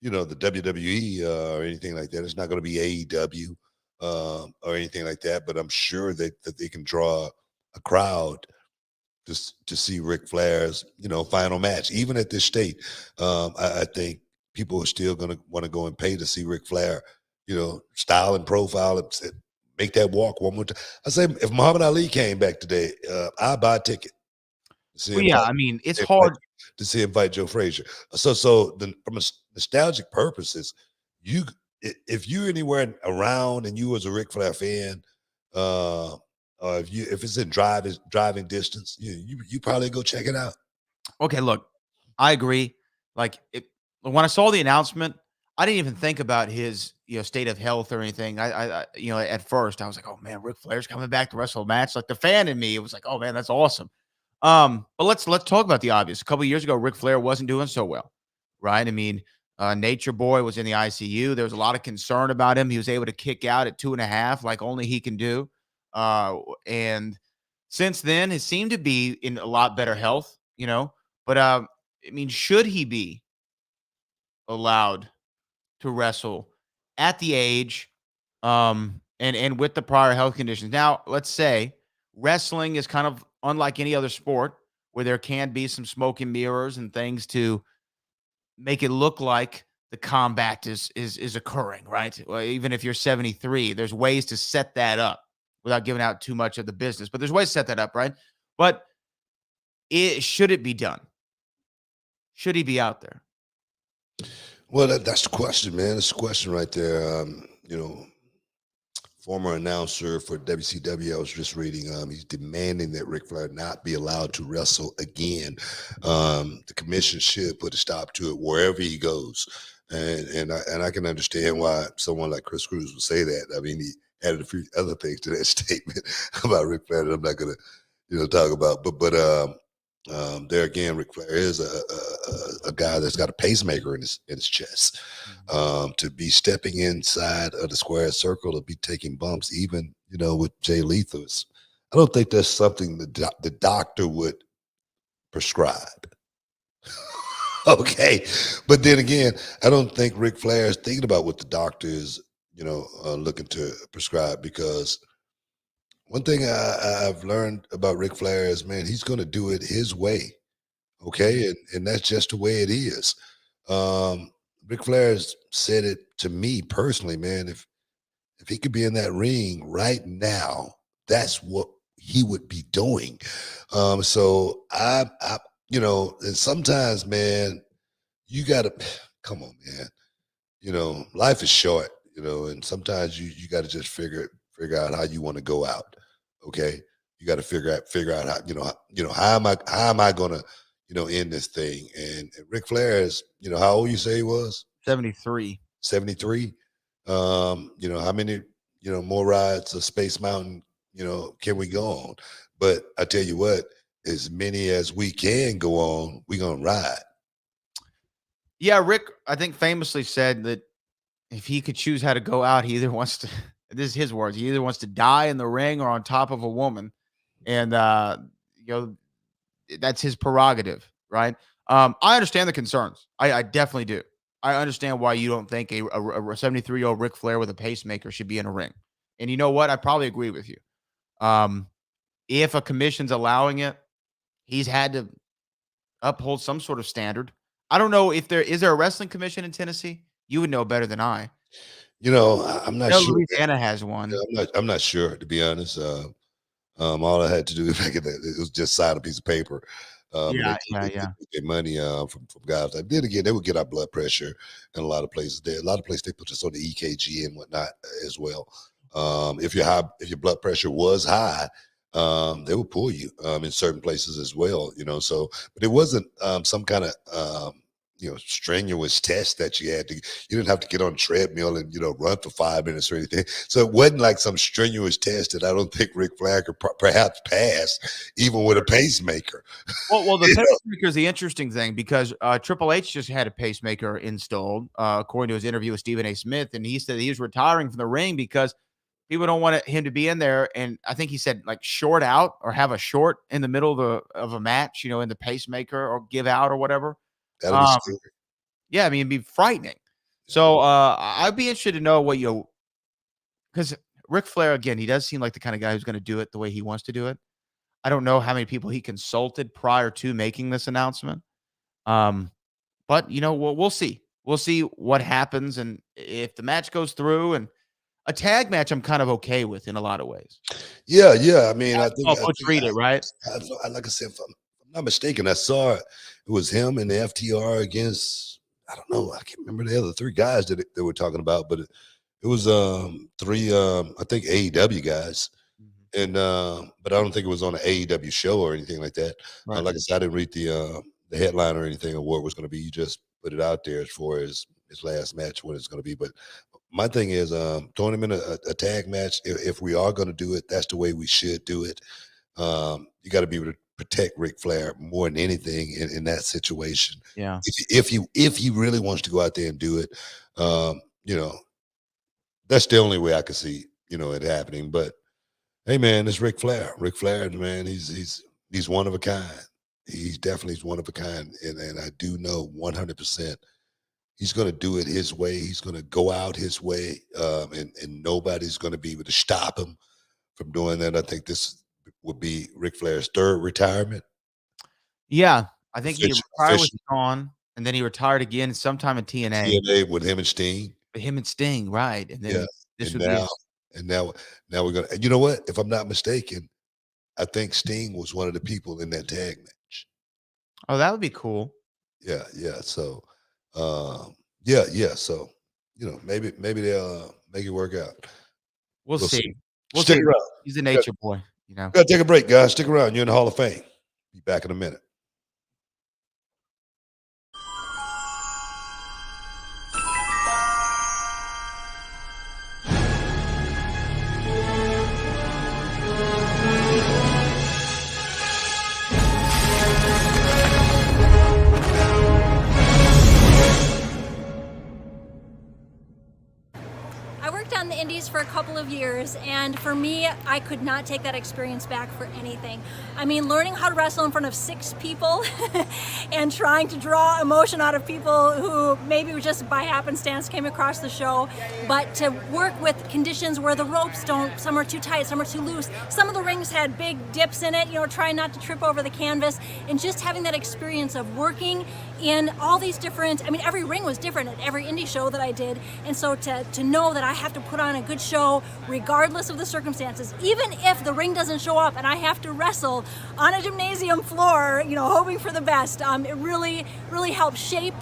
WWE or anything like that. It's not going to be AEW or anything like that. But I'm sure that they can draw a crowd to see Ric Flair's final match. Even at this state, I think people are still going to want to go and pay to see Ric Flair, style and profile and make that walk one more time. I say if Muhammad Ali came back today, I'd buy a ticket. I mean, it's hard to see him fight Joe Frazier. So from a nostalgic purposes, if you're anywhere around and you was a Ric Flair fan, or if it's in driving distance, you probably go check it out. Okay, look, I agree. Like when I saw the announcement, I didn't even think about his state of health or anything. I at first I was like, oh man, Ric Flair's coming back to wrestle a match. Like the fan in me, it was like, oh man, that's awesome. But let's talk about the obvious. A couple of years ago, Ric Flair wasn't doing so well, right? I mean, Nature Boy was in the ICU. There was a lot of concern about him. He was able to kick out at 2.5, like only he can do. And since then, he seemed to be in a lot better health, But I mean, should he be allowed to wrestle at the age, and with the prior health conditions? Now, let's say wrestling is kind of unlike any other sport where there can be some smoke and mirrors and things to make it look like the combat is occurring, right? Well, even if you're 73, there's ways to set that up without giving out too much of the business, but there's ways to set that up, right? But should it be done? Should he be out there? Well, that's the question, man. That's the question right there. Former announcer for WCW, I was just reading, he's demanding that Ric Flair not be allowed to wrestle again. The commission should put a stop to it wherever he goes. And I can understand why someone like Chris Cruz would say that. I mean, he added a few other things to that statement about Ric Flair that I'm not going to, talk about. But there again, Ric Flair is a guy that's got a pacemaker in his chest. To be stepping inside of the square circle, to be taking bumps, even with Jay Lethal, I don't think that's something the doctor would prescribe. Okay, but then again, I don't think Ric Flair is thinking about what the doctor is, looking to prescribe, because one thing I've learned about Ric Flair is, man, he's going to do it his way. Okay. And that's just the way it is. Ric Flair has said it to me personally, man, if he could be in that ring right now, that's what he would be doing. So I and sometimes, man, you got to come on, man. Life is short, and sometimes you got to just figure out how you want to go out. Okay, you got to figure out how how am I gonna end this thing? And Ric Flair is how old you say he was? 73. 73. How many more rides of Space Mountain can we go on? But I tell you what, as many as we can go on, we're gonna ride. Yeah, Rick, I think famously said that if he could choose how to go out, he either wants to. This is his words. He either wants to die in the ring or on top of a woman. And, that's his prerogative, right? I understand the concerns. I definitely do. I understand why you don't think a 73-year-old Ric Flair with a pacemaker should be in a ring. And you know what? I probably agree with you. If a commission's allowing it, he's had to uphold some sort of standard. I don't know if is there a wrestling commission in Tennessee? You would know better than I. I'm not sure. Louisiana has one. I'm not sure, to be honest. All I had to do it was just sign a piece of paper. Yeah. Get money from guys. Then again, they would get our blood pressure in a lot of places. A lot of places they put us on the EKG and whatnot as well. If your blood pressure was high, they would pull you in certain places as well. So, but it wasn't some kind of strenuous test that you had to. You didn't have to get on a treadmill and run for 5 minutes or anything. So it wasn't like some strenuous test that I don't think Ric Flair could perhaps pass, even with a pacemaker. Well, the pacemaker is the interesting thing because Triple H just had a pacemaker installed, according to his interview with Stephen A. Smith, and he said he was retiring from the ring because people don't want him to be in there. And I think he said like short out or have a short in the middle of a match, in the pacemaker or give out or whatever. That'll be scary. Yeah, I mean, it'd be frightening. So I'd be interested to know what because Ric Flair, again, he does seem like the kind of guy who's going to do it the way he wants to do it. I don't know how many people he consulted prior to making this announcement. But we'll see. We'll see what happens. And if the match goes through, and a tag match, I'm kind of okay with in a lot of ways. Yeah. I mean, I think treat it right. Like I said, if I'm not mistaken, I saw it was him and the FTR against, I don't know, I can't remember the other 3 guys that they were talking about, but it was 3 I think AEW guys. And but I don't think it was on an AEW show or anything like that. Right. Like I said, I didn't read the headline or anything of what it was going to be. You just put it out there as far as his last match, what it's going to be. But my thing is throwing him in a tag match. If we are going to do it, that's the way we should do it. You got to be able to protect Ric Flair more than anything in that situation. Yeah. If he really wants to go out there and do it, that's the only way I could see it happening. But hey, man, it's Ric Flair. Ric Flair, man, he's one of a kind. He's definitely one of a kind, and I do know 100% he's going to do it his way. He's going to go out his way, and nobody's going to be able to stop him from doing that. I think this would be Ric Flair's 3rd retirement. Yeah, I think he retired with Shawn, and then he retired again sometime in TNA. TNA with him and Sting. Right? And then this would be. And now we're gonna. You know what? If I'm not mistaken, I think Sting was one of the people in that tag match. Oh, that would be cool. Yeah. So, yeah. So, maybe they'll make it work out. We'll see. Stick around. He's a nature boy. Gotta take a break, guys. Stick around. You're in the Hall of Fame. Be back in a minute. On the indies for a couple of years, and for me, I could not take that experience back for anything. I mean, learning how to wrestle in front of 6 people and trying to draw emotion out of people who maybe just by happenstance came across the show, but to work with conditions where the ropes some are too tight, some are too loose, some of the rings had big dips in it, trying not to trip over the canvas, and just having that experience of working in all these different, every ring was different at every indie show that I did, and so to know that I have to put on a good show regardless of the circumstances, even if the ring doesn't show up and I have to wrestle on a gymnasium floor, hoping for the best, it really helped shape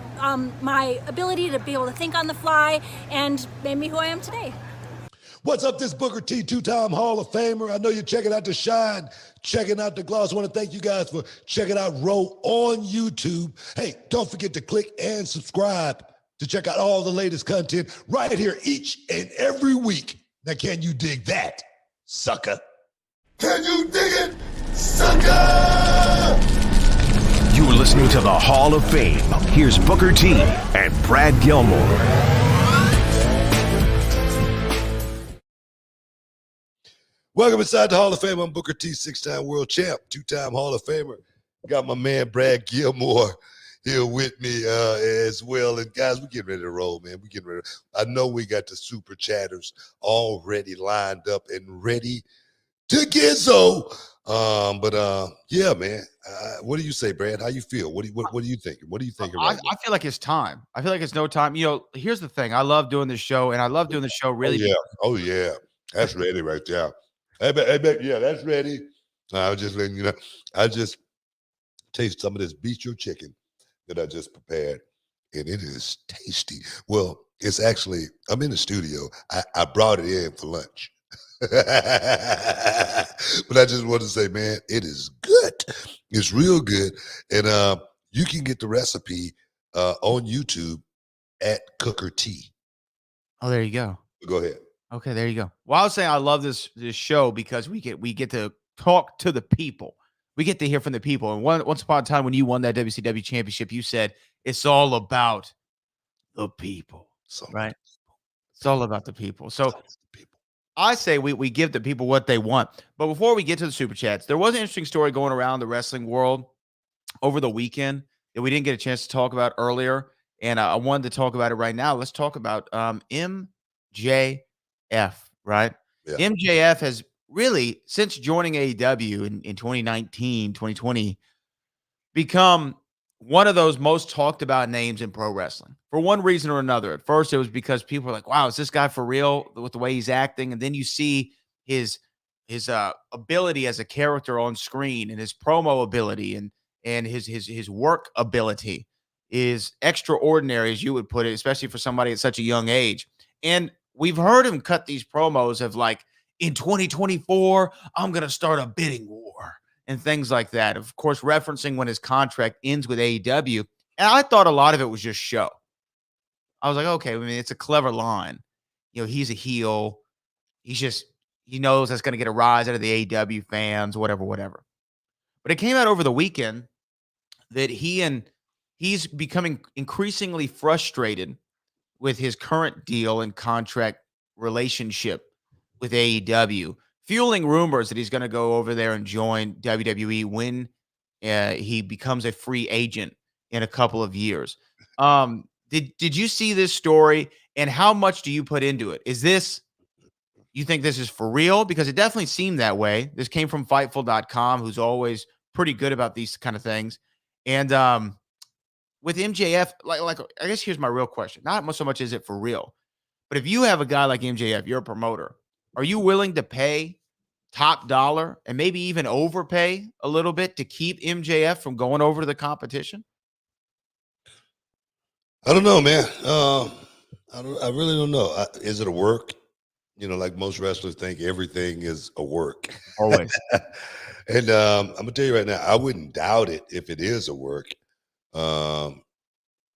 my ability to be able to think on the fly and made me who I am today. What's up, this Booker T, 2-time Hall of Famer. I know you're checking out the Shine, checking out the Gloss. I want to thank you guys for checking out Row on YouTube. Hey, don't forget to click and subscribe to check out all the latest content right here each and every week. Now, can you dig that, sucker? Can you dig it, sucker? You're listening to the Hall of Fame. Here's Booker T and Brad Gilmore. Welcome inside the Hall of Fame. I'm Booker T, 6-time world champ, 2-time Hall of Famer. Got my man Brad Gilmore here with me as well. And guys, we're getting ready to roll, man. We're getting ready. I know we got the super chatters already lined up and ready to gizzo. Yeah, man. What do you say, Brad? How you feel? What are you thinking? What are you thinking right now? I feel like it's time. I feel like it's no time. Here's the thing. I love doing this show, and I love doing the show really. Oh yeah. That's ready right there. Hey, yeah, that's ready. I was just letting you know. I just taste some of this bistro chicken that I just prepared, and it is tasty. Well, it's actually, I'm in the studio. I brought it in for lunch. But I just want to say, man, it is good. It's real good. And you can get the recipe on YouTube at Cooker T. Oh, there you go. Go ahead. Okay, there you go. Well, I was saying I love this show because we get to talk to the people. We get to hear from the people. And once upon a time when you won that WCW championship, you said it's all about the people, right? It's all about the people. So I say we give the people what they want. But before we get to the super chats, there was an interesting story going around the wrestling world over the weekend that we didn't get a chance to talk about earlier. And I wanted to talk about it right now. Let's talk about MJF, right? Yeah. MJF has really, since joining AEW in 2019, 2020, become one of those most talked about names in pro wrestling for one reason or another. At first, it was because people were like, wow, is this guy for real with the way he's acting? And then you see his ability as a character on screen and his promo ability and his work ability is extraordinary, as you would put it, especially for somebody at such a young age. And we've heard him cut these promos of like, in 2024, I'm going to start a bidding war and things like that. Of course, referencing when his contract ends with AEW. And I thought a lot of it was just show. I was like, okay, I mean, it's a clever line. You know, he's a heel. He knows that's going to get a rise out of the AEW fans, whatever. But it came out over the weekend that he's becoming increasingly frustrated with his current deal and contract relationship with AEW, fueling rumors that he's going to go over there and join WWE when he becomes a free agent in a couple of years. Did you see this story, and how much do you put into it? You think this is for real? Because it definitely seemed that way. This came from Fightful.com, who's always pretty good about these kind of things. And with MJF, like I guess here's my real question. Not so much is it for real, but if you have a guy like MJF, you're a promoter, are you willing to pay top dollar and maybe even overpay a little bit to keep MJF from going over to the competition? I don't know, man. I really don't know. Is it a work? You know, like most wrestlers think everything is a work. Always. And I'm gonna tell you right now, I wouldn't doubt it if it is a work.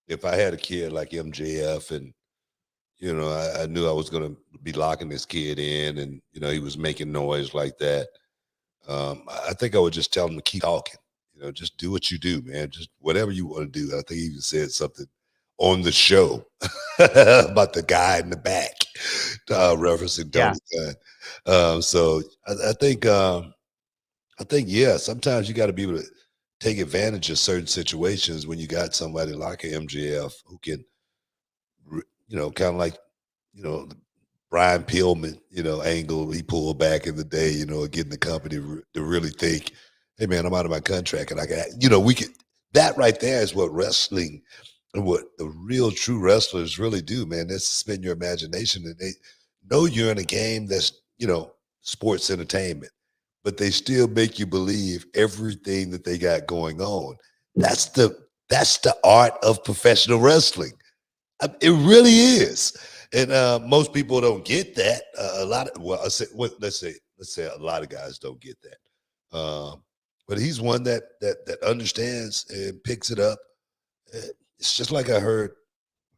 If I had a kid like MJF and, you know, I knew I was going to be locking this kid in and, you know, he was making noise like that. I think I would just tell him to keep talking, you know, just do what you do, man. Just whatever you want to do. I think he even said something on the show about the guy in the back, referencing Tony Khan. So I think, yeah, sometimes you got to be able to take advantage of certain situations when you got somebody like an MJF who can, you know, kind of like, you know, the Brian Pillman, you know, angle he pulled back in the day, you know, getting the company to really think, hey, man, I'm out of my contract. And I got, you know, that right there is what wrestling and what the real true wrestlers really do, man. That's suspend your imagination. And they know you're in a game that's, you know, sports entertainment, but they still make you believe everything that they got going on. That's the art of professional wrestling. It really is. And most people don't get that. Let's say a lot of guys don't get that. But he's one that understands and picks it up. It's just like I heard,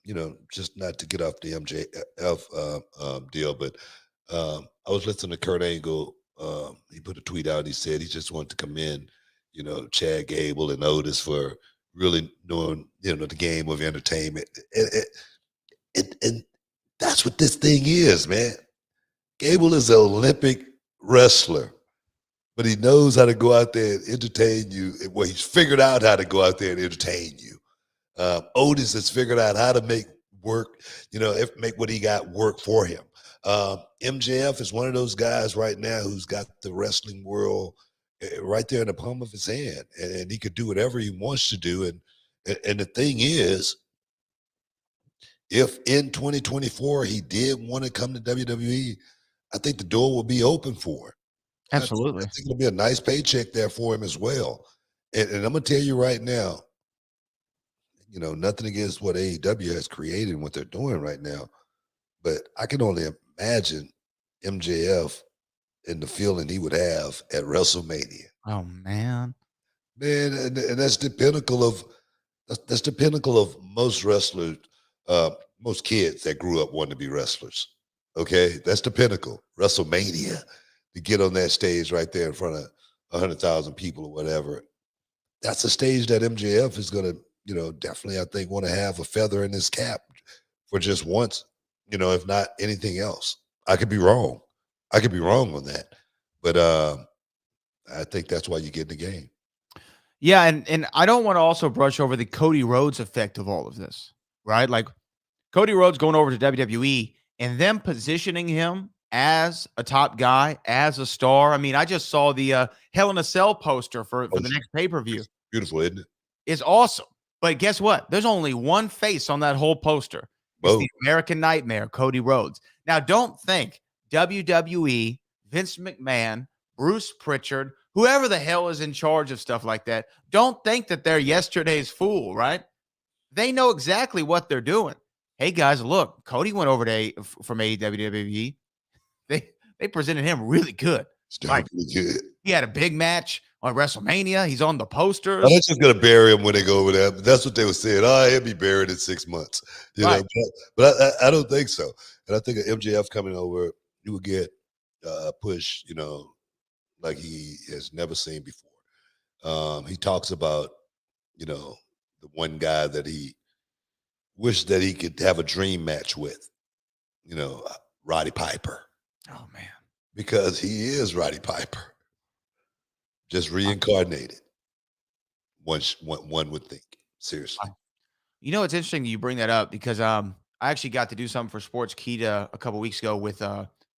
you know, just not to get off the MJF deal, but I was listening to Kurt Angle. He put a tweet out. He said he just wanted to commend, you know, Chad Gable and Otis for really knowing, you know, the game of entertainment. And that's what this thing is, man. Gable is an Olympic wrestler, but he knows how to go out there and entertain you. Well, he's figured out how to go out there and entertain you. Otis has figured out how to make work, you know, make what he got work for him. MJF is one of those guys right now who's got the wrestling world right there in the palm of his hand, and he could do whatever he wants to do. And the thing is, if in 2024 he did want to come to WWE, I think the door will be open for it. Absolutely. I think it'll be a nice paycheck there for him as well. And I'm going to tell you right now, you know, nothing against what AEW has created and what they're doing right now, but I can only imagine MJF and the feeling he would have at WrestleMania. Oh, man. Man, and that's the pinnacle of That's the pinnacle of most wrestlers, most kids that grew up wanting to be wrestlers. Okay, that's the pinnacle. WrestleMania, to get on that stage right there in front of 100,000 people or whatever. That's a stage that MJF is going to, definitely, I think, want to have a feather in his cap for just once, if not anything else. I could be wrong. I could be wrong on that. But I think that's why you get in the game. Yeah, and I don't want to also brush over the Cody Rhodes effect of all of this, right? Like Cody Rhodes going over to WWE and them positioning him as a top guy, as a star. I mean, I just saw the Hell in a Cell poster for the next pay-per-view. Beautiful, isn't it? It's awesome. But guess what? There's only one face on that whole poster. It's the American Nightmare, Cody Rhodes. Now, don't think WWE, Vince McMahon, Bruce Pritchard, whoever the hell is in charge of stuff like that, don't think that they're yesterday's fool, right? They know exactly what they're doing. Hey, guys, look, Cody went over from AEW to WWE. They presented him really good. Right. Really good. He had a big match on WrestleMania. He's on the posters. They're just going to bury him when they go over there. That's what they were saying. Oh, he'll be buried in 6 months. Know, but I don't think so. And I think MJF coming over, he will get a push, like he has never seen before. He talks about, the one guy that he wished that he could have a dream match with, Roddy Piper. Oh, man. Because he is Roddy Piper. Just reincarnated. One would think. Seriously. It's interesting you bring that up because I actually got to do something for Sports Kita a couple weeks ago with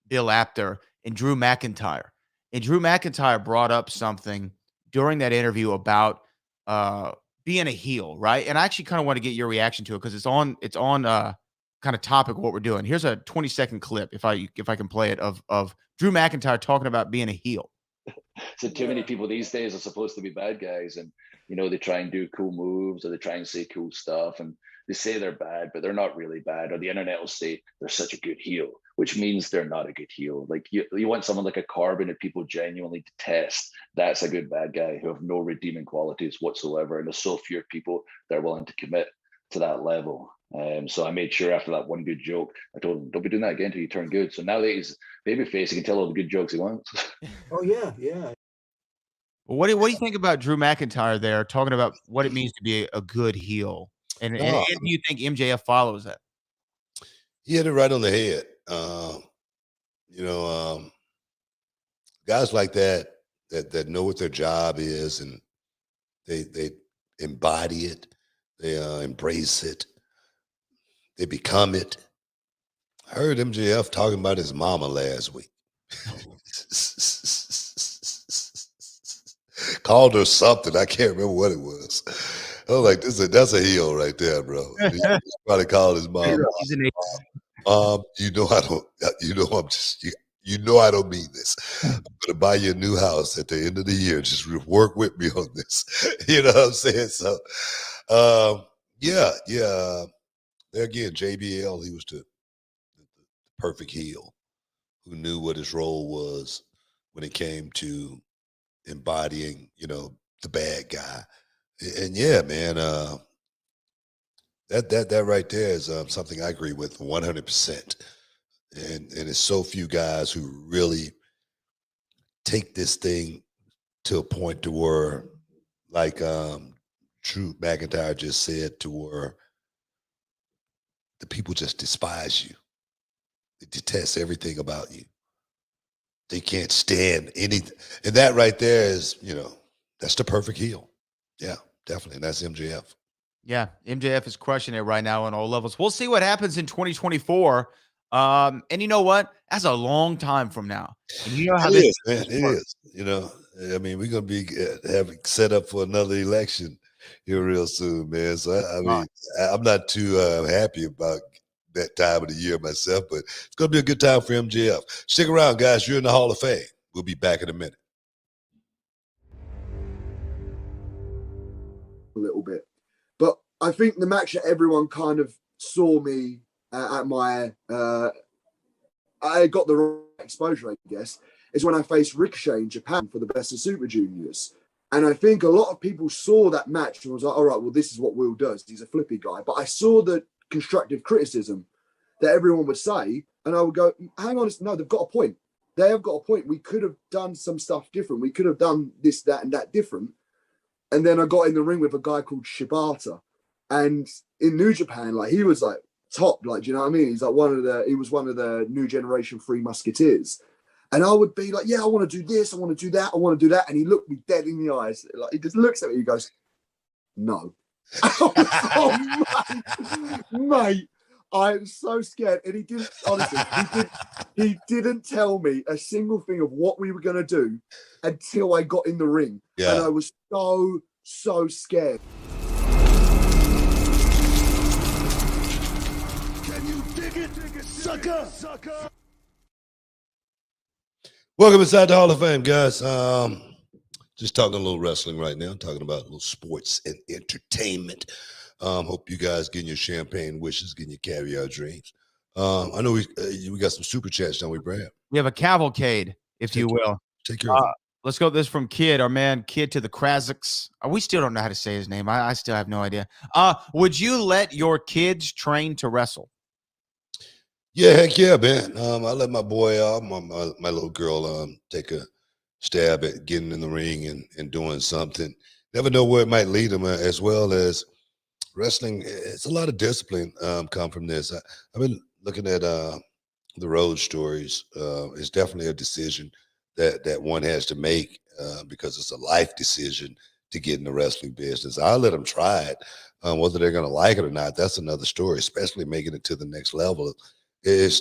Bill Apter and Drew McIntyre. And Drew McIntyre brought up something during that interview about being a heel, right? And I actually kind of want to get your reaction to it because it's on kind of topic of what we're doing. Here's a 20-second clip, if I can play it, of Drew McIntyre talking about being a heel. So too many people these days are supposed to be bad guys, and they try and do cool moves or they try and say cool stuff, and they say they're bad, but they're not really bad. Or the internet will say they're such a good heel, which means they're not a good heel. Like you want someone like a Corbin that people genuinely detest. That's a good bad guy who have no redeeming qualities whatsoever. And there's so few people that are willing to commit to that level. So I made sure after that one good joke, I told him, don't be doing that again until you turn good. So now that he's babyface, he can tell all the good jokes he wants. Oh, yeah. Well, what do you think about Drew McIntyre there talking about what it means to be a good heel? And do you think MJF follows that? He hit it right on the head. Guys like that know what their job is and they embody it. They embrace it. They become it. I heard MJF talking about his mama last week. Called her something. I can't remember what it was. I was like, that's a heel right there, bro. He probably called his mom. Mom, I don't mean this. I'm gonna buy you a new house at the end of the year. Just work with me on this. You know what I'm saying? So yeah. There again, JBL, he was the perfect heel who knew what his role was when it came to embodying, the bad guy. And yeah, man, that right there is something I agree with 100%. And it's so few guys who really take this thing to a point to where, like Drew McIntyre just said, to where the people just despise you. They detest everything about you. They can't stand anything. And that right there is, that's the perfect heel. Yeah, definitely. And that's MJF. Yeah, MJF is crushing it right now on all levels. We'll see what happens in 2024. And you know what? That's a long time from now. And you know how it is, man. It is. I mean, we're going to be having set up for another election here real soon, man. So, I'm not too happy about that time of the year myself, but it's going to be a good time for MJF. Stick around, guys. You're in the Hall of Fame. We'll be back in a minute. A little bit. But I think the match that everyone kind of saw me at my, I got the right exposure, I guess, is when I faced Ricochet in Japan for the Best of Super Juniors. And I think a lot of people saw that match and was like, all right, well, this is what Will does. He's a flippy guy. But I saw the constructive criticism that everyone would say, and I would go, hang on, no, they've got a point. They have got a point. We could have done some stuff different. We could have done this, that, and that different. And then I got in the ring with a guy called Shibata. And in New Japan, like, he was like top, like, do you know what I mean? He's like he was one of the new generation Three Musketeers. And I would be like, yeah, I want to do this, I want to do that, I want to do that. And he looked me dead in the eyes. Like, he just looks at me, he goes, no. Oh, mate, I'm so scared. And he didn't, honestly, he didn't tell me a single thing of what we were going to do until I got in the ring. Yeah. And I was so scared. Can you dig it, sucker? Welcome inside the Hall of Fame, guys. Just talking a little wrestling right now, talking about a little sports and entertainment. Hope you guys getting your champagne wishes, getting your caviar dreams. I know we got some super chats, don't we, Brad? We have a cavalcade, if you will. Take care of it. Let's go this from Kid, our man Kid to the Kraziks. We still don't know how to say his name. I still have no idea. Would you let your kids train to wrestle? Yeah, heck yeah, man. I let my boy, my little girl, take a stab at getting in the ring and doing something. Never know where it might lead them, as well as wrestling. It's a lot of discipline come from this. I've been looking at the road stories. It's definitely a decision that one has to make because it's a life decision to get in the wrestling business. I'll let them try it. Whether they're going to like it or not, that's another story, especially making it to the next level. It's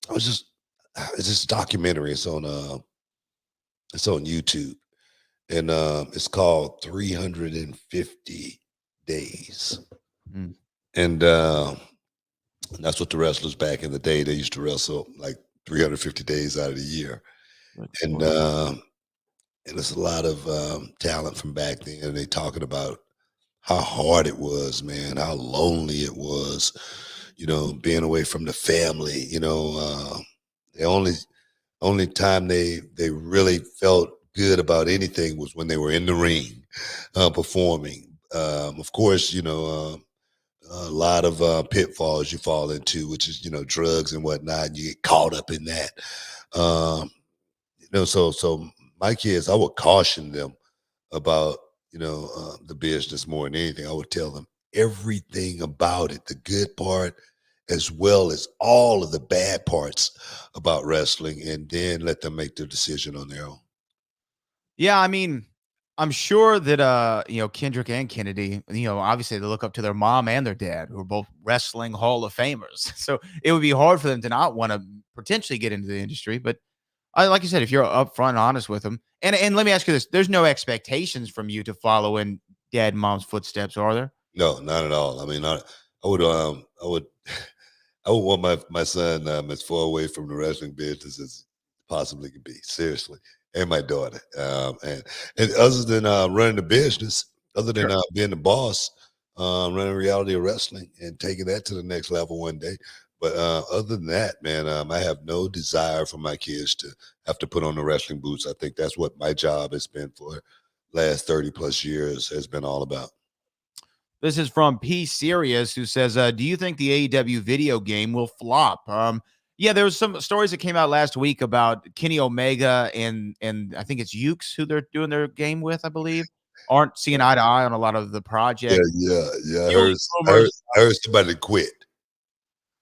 this documentary. It's on YouTube, and it's called 350 Days. And that's what the wrestlers back in the day, they used to wrestle like 350 days out of the year. And it's a lot of talent from back then. And they talking about how hard it was, man, how lonely it was, being away from the family. The only time they really felt good about anything was when they were in the ring performing. Of course, a lot of pitfalls you fall into, which is, drugs and whatnot, and you get caught up in that. So my kids, I would caution them about, the business more than anything. I would tell them everything about it, the good part, as well as all of the bad parts about wrestling, and then let them make their decision on their own. Yeah, I mean, I'm sure that Kendrick and Kennedy, obviously they look up to their mom and their dad, who are both wrestling Hall of Famers. So it would be hard for them to not want to potentially get into the industry. But like you said, if you're upfront and honest with them, and let me ask you this: there's no expectations from you to follow in dad and mom's footsteps, are there? No, not at all. I mean, I would want my son as far away from the wrestling business as possibly could be, seriously, and my daughter. And other than running the business, other than being the boss, running reality of wrestling and taking that to the next level one day. But other than that, man, I have no desire for my kids to have to put on the wrestling boots. I think that's what my job has been for last 30 plus years, has been all about. This is from P Serious, who says, do you think the AEW video game will flop? Yeah, there was some stories that came out last week about Kenny Omega and I think it's Ukes who they're doing their game with, I believe, aren't seeing eye to eye on a lot of the projects. Yeah. I heard somebody quit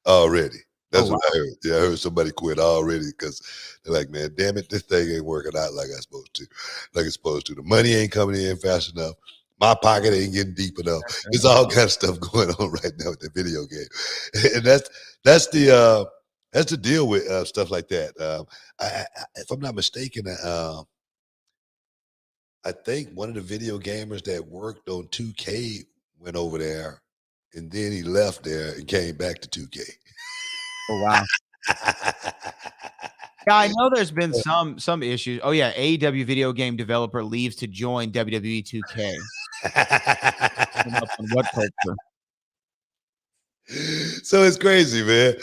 already. That's what I heard. Yeah, I heard somebody quit already because they're like, man, damn it, this thing ain't working out like it's supposed to. The money ain't coming in fast enough. My pocket ain't getting deep enough. There's all kind of stuff going on right now with the video game, and that's the deal with stuff like that. If I'm not mistaken, I think one of the video gamers that worked on 2K went over there, and then he left there and came back to 2K. Oh wow! Yeah, I know there's been some issues. Oh yeah, AEW video game developer leaves to join WWE 2K. What culture? So it's crazy, man.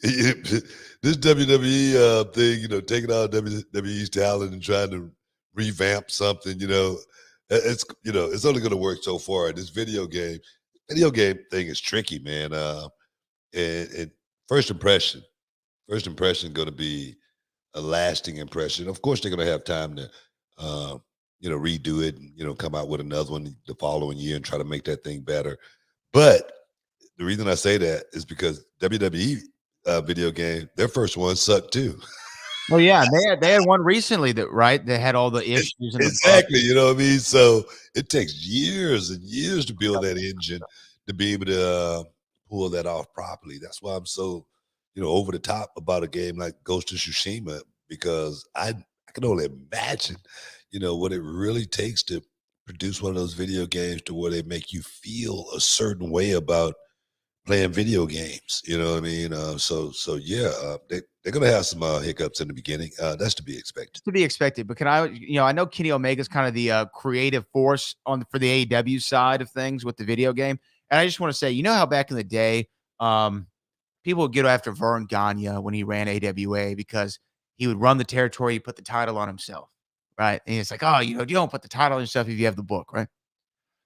This WWE thing, taking out WWE's talent and trying to revamp something, it's it's only going to work so far. This video game thing is tricky, man. And first impression going to be a lasting impression. Of course, they're going to have time to, redo it and, come out with another one the following year and try to make that thing better. But the reason I say that is because WWE video game, their first one sucked too. Well, yeah, they had one recently that they had all the issues and exactly, you know what I mean? So it takes years and years to build that engine to be able to pull that off properly. That's why I'm so, over the top about a game like Ghost of Tsushima, because I can only imagine, what it really takes to produce one of those video games to where they make you feel a certain way about playing video games. You know what I mean? They're gonna have some hiccups in the beginning. That's to be expected. To be expected. But I know Kenny Omega's kind of the creative force for the AEW side of things with the video game. And I just want to say, how back in the day, people would get after Vern Gagne when he ran AWA because he would run the territory, he put the title on himself, right? And it's like, oh, you don't put the title on yourself if you have the book, right?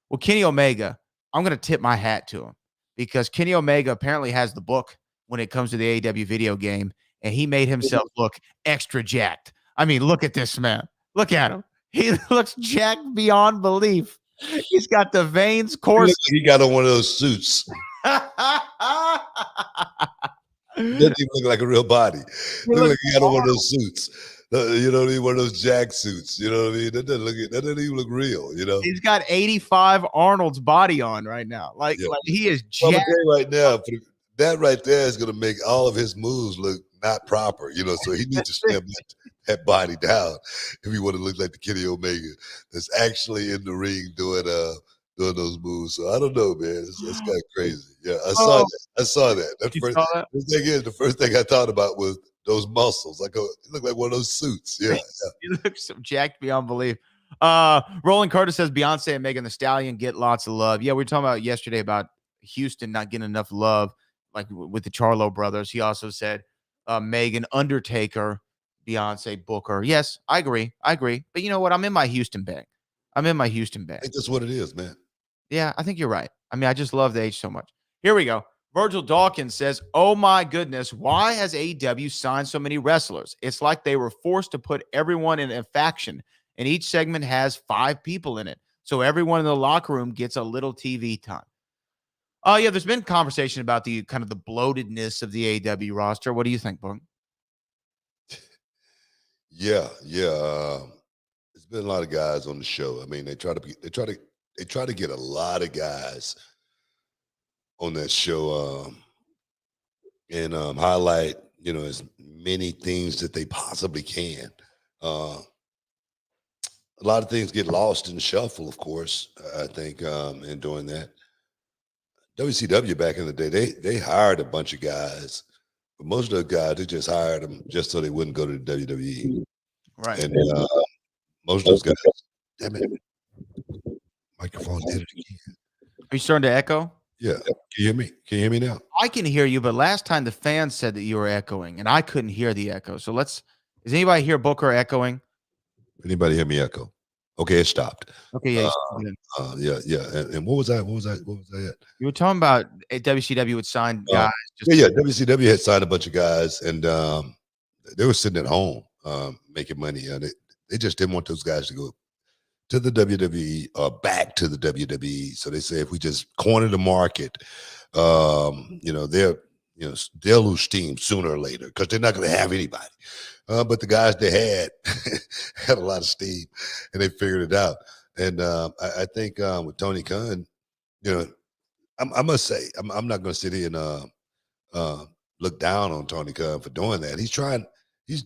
Well, Kenny Omega, I'm going to tip my hat to him because Kenny Omega apparently has the book when it comes to the AEW video game, and he made himself look extra jacked. I mean, look at this man. Look at him. He looks jacked beyond belief. He's got the veins coursing. He got on one of those suits. Doesn't even look like a real body. Look like he got on one of those suits. You know what I mean? One of those jack suits. You know what I mean? That doesn't even look real. He's got 85 Arnold's body on right now. Like he is jacked right now. That right there is going to make all of his moves look not proper. So he needs to slim that body down if he want to look like the Kenny Omega that's actually in the ring doing those moves. So I don't know, man. It's kind of crazy. Yeah, I saw that. The first thing I thought about was those muscles. It looked like one of those suits. Yeah. He looks jacked beyond belief. Roland Carter says Beyonce and Megan Thee Stallion get lots of love. Yeah, we were talking about yesterday about Houston not getting enough love, like with the Charlo brothers. He also said Megan, Undertaker, Beyonce, Booker. Yes, I agree. But you know what? I'm in my Houston bag. I think that's what it is, man. Yeah, I think you're right. I mean, I just love the H so much. Here we go. Virgil Dawkins says, oh my goodness, why has AEW signed so many wrestlers? It's like they were forced to put everyone in a faction, and each segment has 5 people in it. So everyone in the locker room gets a little TV time. Yeah, there's been conversation about the kind of the bloatedness of the AEW roster. What do you think, Boog? Yeah. There's been a lot of guys on the show. I mean, they try to get a lot of guys on that show and highlight, as many things that they possibly can. A lot of things get lost in the shuffle, of course, I think, in doing that. WCW back in the day, they hired a bunch of guys, but most of the guys, they just hired them just so they wouldn't go to the WWE. Right. And most of those guys, damn it, microphone hit it again. Are you starting to echo? Yeah. Can you hear me? Can you hear me now? I can hear you, but last time the fans said that you were echoing, and I couldn't hear the echo. So is anybody here, Booker, echoing? Anybody hear me echo? Okay, it stopped. Okay, yeah. Yeah. And what was that? You were talking about WCW would sign guys. WCW had signed a bunch of guys, and they were sitting at home making money. They just didn't want those guys to go to the WWE or back to the WWE. So they say if we just corner the market, they'll lose steam sooner or later because they're not going to have anybody. But the guys they had had a lot of steam, and they figured it out. And I think with Tony Khan, I must say I'm not going to sit here and look down on Tony Khan for doing that. He's trying. He's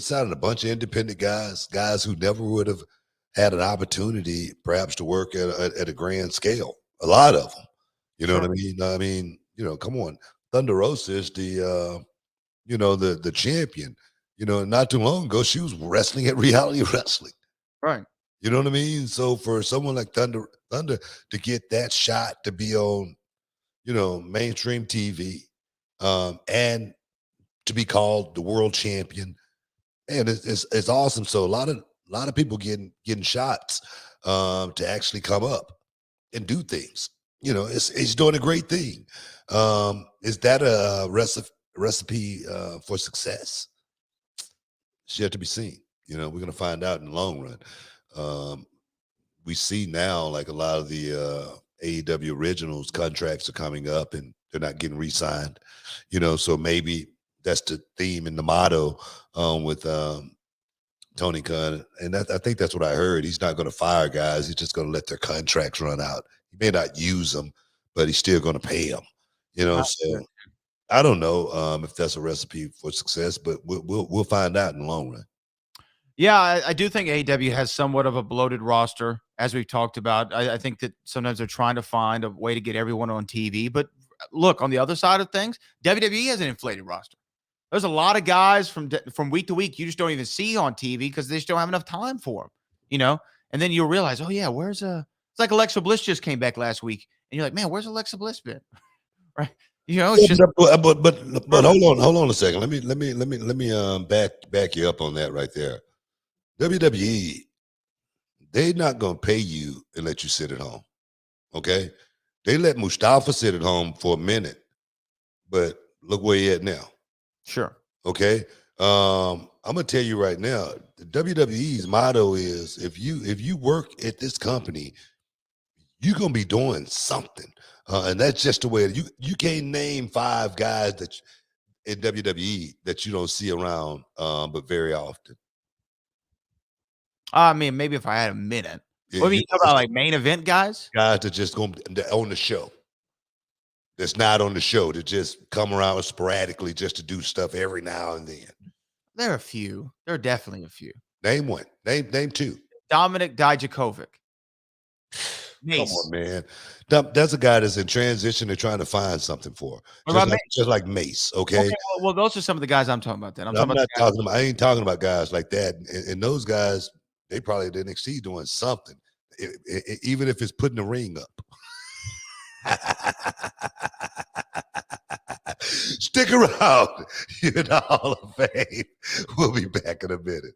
signing a bunch of independent guys who never would have had an opportunity, perhaps, to work at a grand scale. A lot of them. You know what I mean? I mean, come on. Thunder Rosa is the champion. Not too long ago, she was wrestling at Reality Wrestling. Right. You know what I mean? So for someone like Thunder to get that shot to be on, mainstream TV, and to be called the world champion, and it's awesome. So a lot A lot of people getting shots to actually come up and do things. You know, he's doing a great thing. Is that a recipe for success? It's yet to be seen. You know, we're going to find out in the long run. We see now, like a lot of the AEW originals contracts are coming up and they're not getting re-signed. You know, so maybe that's the theme and the motto with Tony Khan. And I think that's what I heard. He's not going to fire guys. He's just going to let their contracts run out. He may not use them, but he's still going to pay them. You know, so I don't know if that's a recipe for success, but we'll find out in the long run. Yeah, I do think AEW has somewhat of a bloated roster, as we've talked about. I think that sometimes they're trying to find a way to get everyone on TV. But look, on the other side of things, WWE has an inflated roster. There's a lot of guys from week to week you just don't even see on TV because they just don't have enough time for them, you know? And then you'll realize, oh, yeah, it's like Alexa Bliss just came back last week. And you're like, man, where's Alexa Bliss been? Right? You know, it's just. But hold on a second. Let me back you up on that right there. WWE, they're not gonna pay you and let you sit at home. Okay, they let Mustafa sit at home for a minute, but look where he at now. Sure. Okay. I'm gonna tell you right now, the WWE's motto is if you work at this company, you're gonna be doing something. And that's just the way you can't name 5 guys that in WWE that you don't see around, but very often. I mean, maybe if I had a minute. What do you talk about, like main event guys? Guys that just going on the show. That's not on the show, to just come around sporadically just to do stuff every now and then. There are a few. There are definitely a few. Name one. Name 2. Dominic Dijakovic. Come on, man. That's a guy that's in transition. They're trying to find something for. Just like Mace, okay? Well, those are some of the guys I'm talking about then. I ain't talking about guys like that. And those guys, they probably at NXT doing something, even if it's putting the ring up. Stick around. You're in the Hall of Fame. We'll be back in a minute.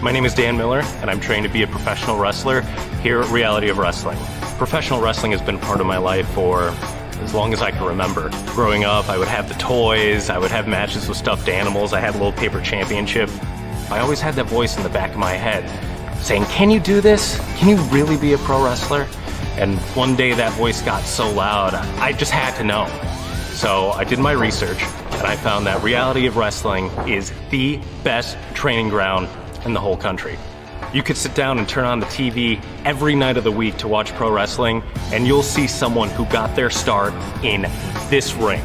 My name is Dan Miller, and I'm trained to be a professional wrestler here at Reality of Wrestling. Professional wrestling has been part of my life for as long as I can remember. Growing up, I would have the toys, I would have matches with stuffed animals, I had a little paper championship. I always had that voice in the back of my head saying, can you do this? Can you really be a pro wrestler? And one day that voice got so loud, I just had to know. So I did my research, and I found that Reality of Wrestling is the best training ground in the whole country. You could sit down and turn on the TV every night of the week to watch pro wrestling, and you'll see someone who got their start in this ring.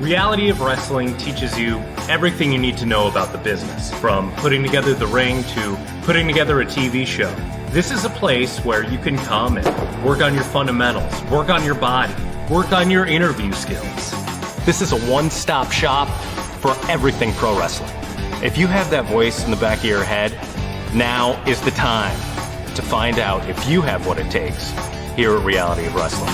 Reality of Wrestling teaches you everything you need to know about the business, from putting together the ring to putting together a TV show. This is a place where you can come and work on your fundamentals, work on your body, work on your interview skills. This is a one-stop shop for everything pro wrestling. If you have that voice in the back of your head, now is the time to find out if you have what it takes here at Reality of Wrestling.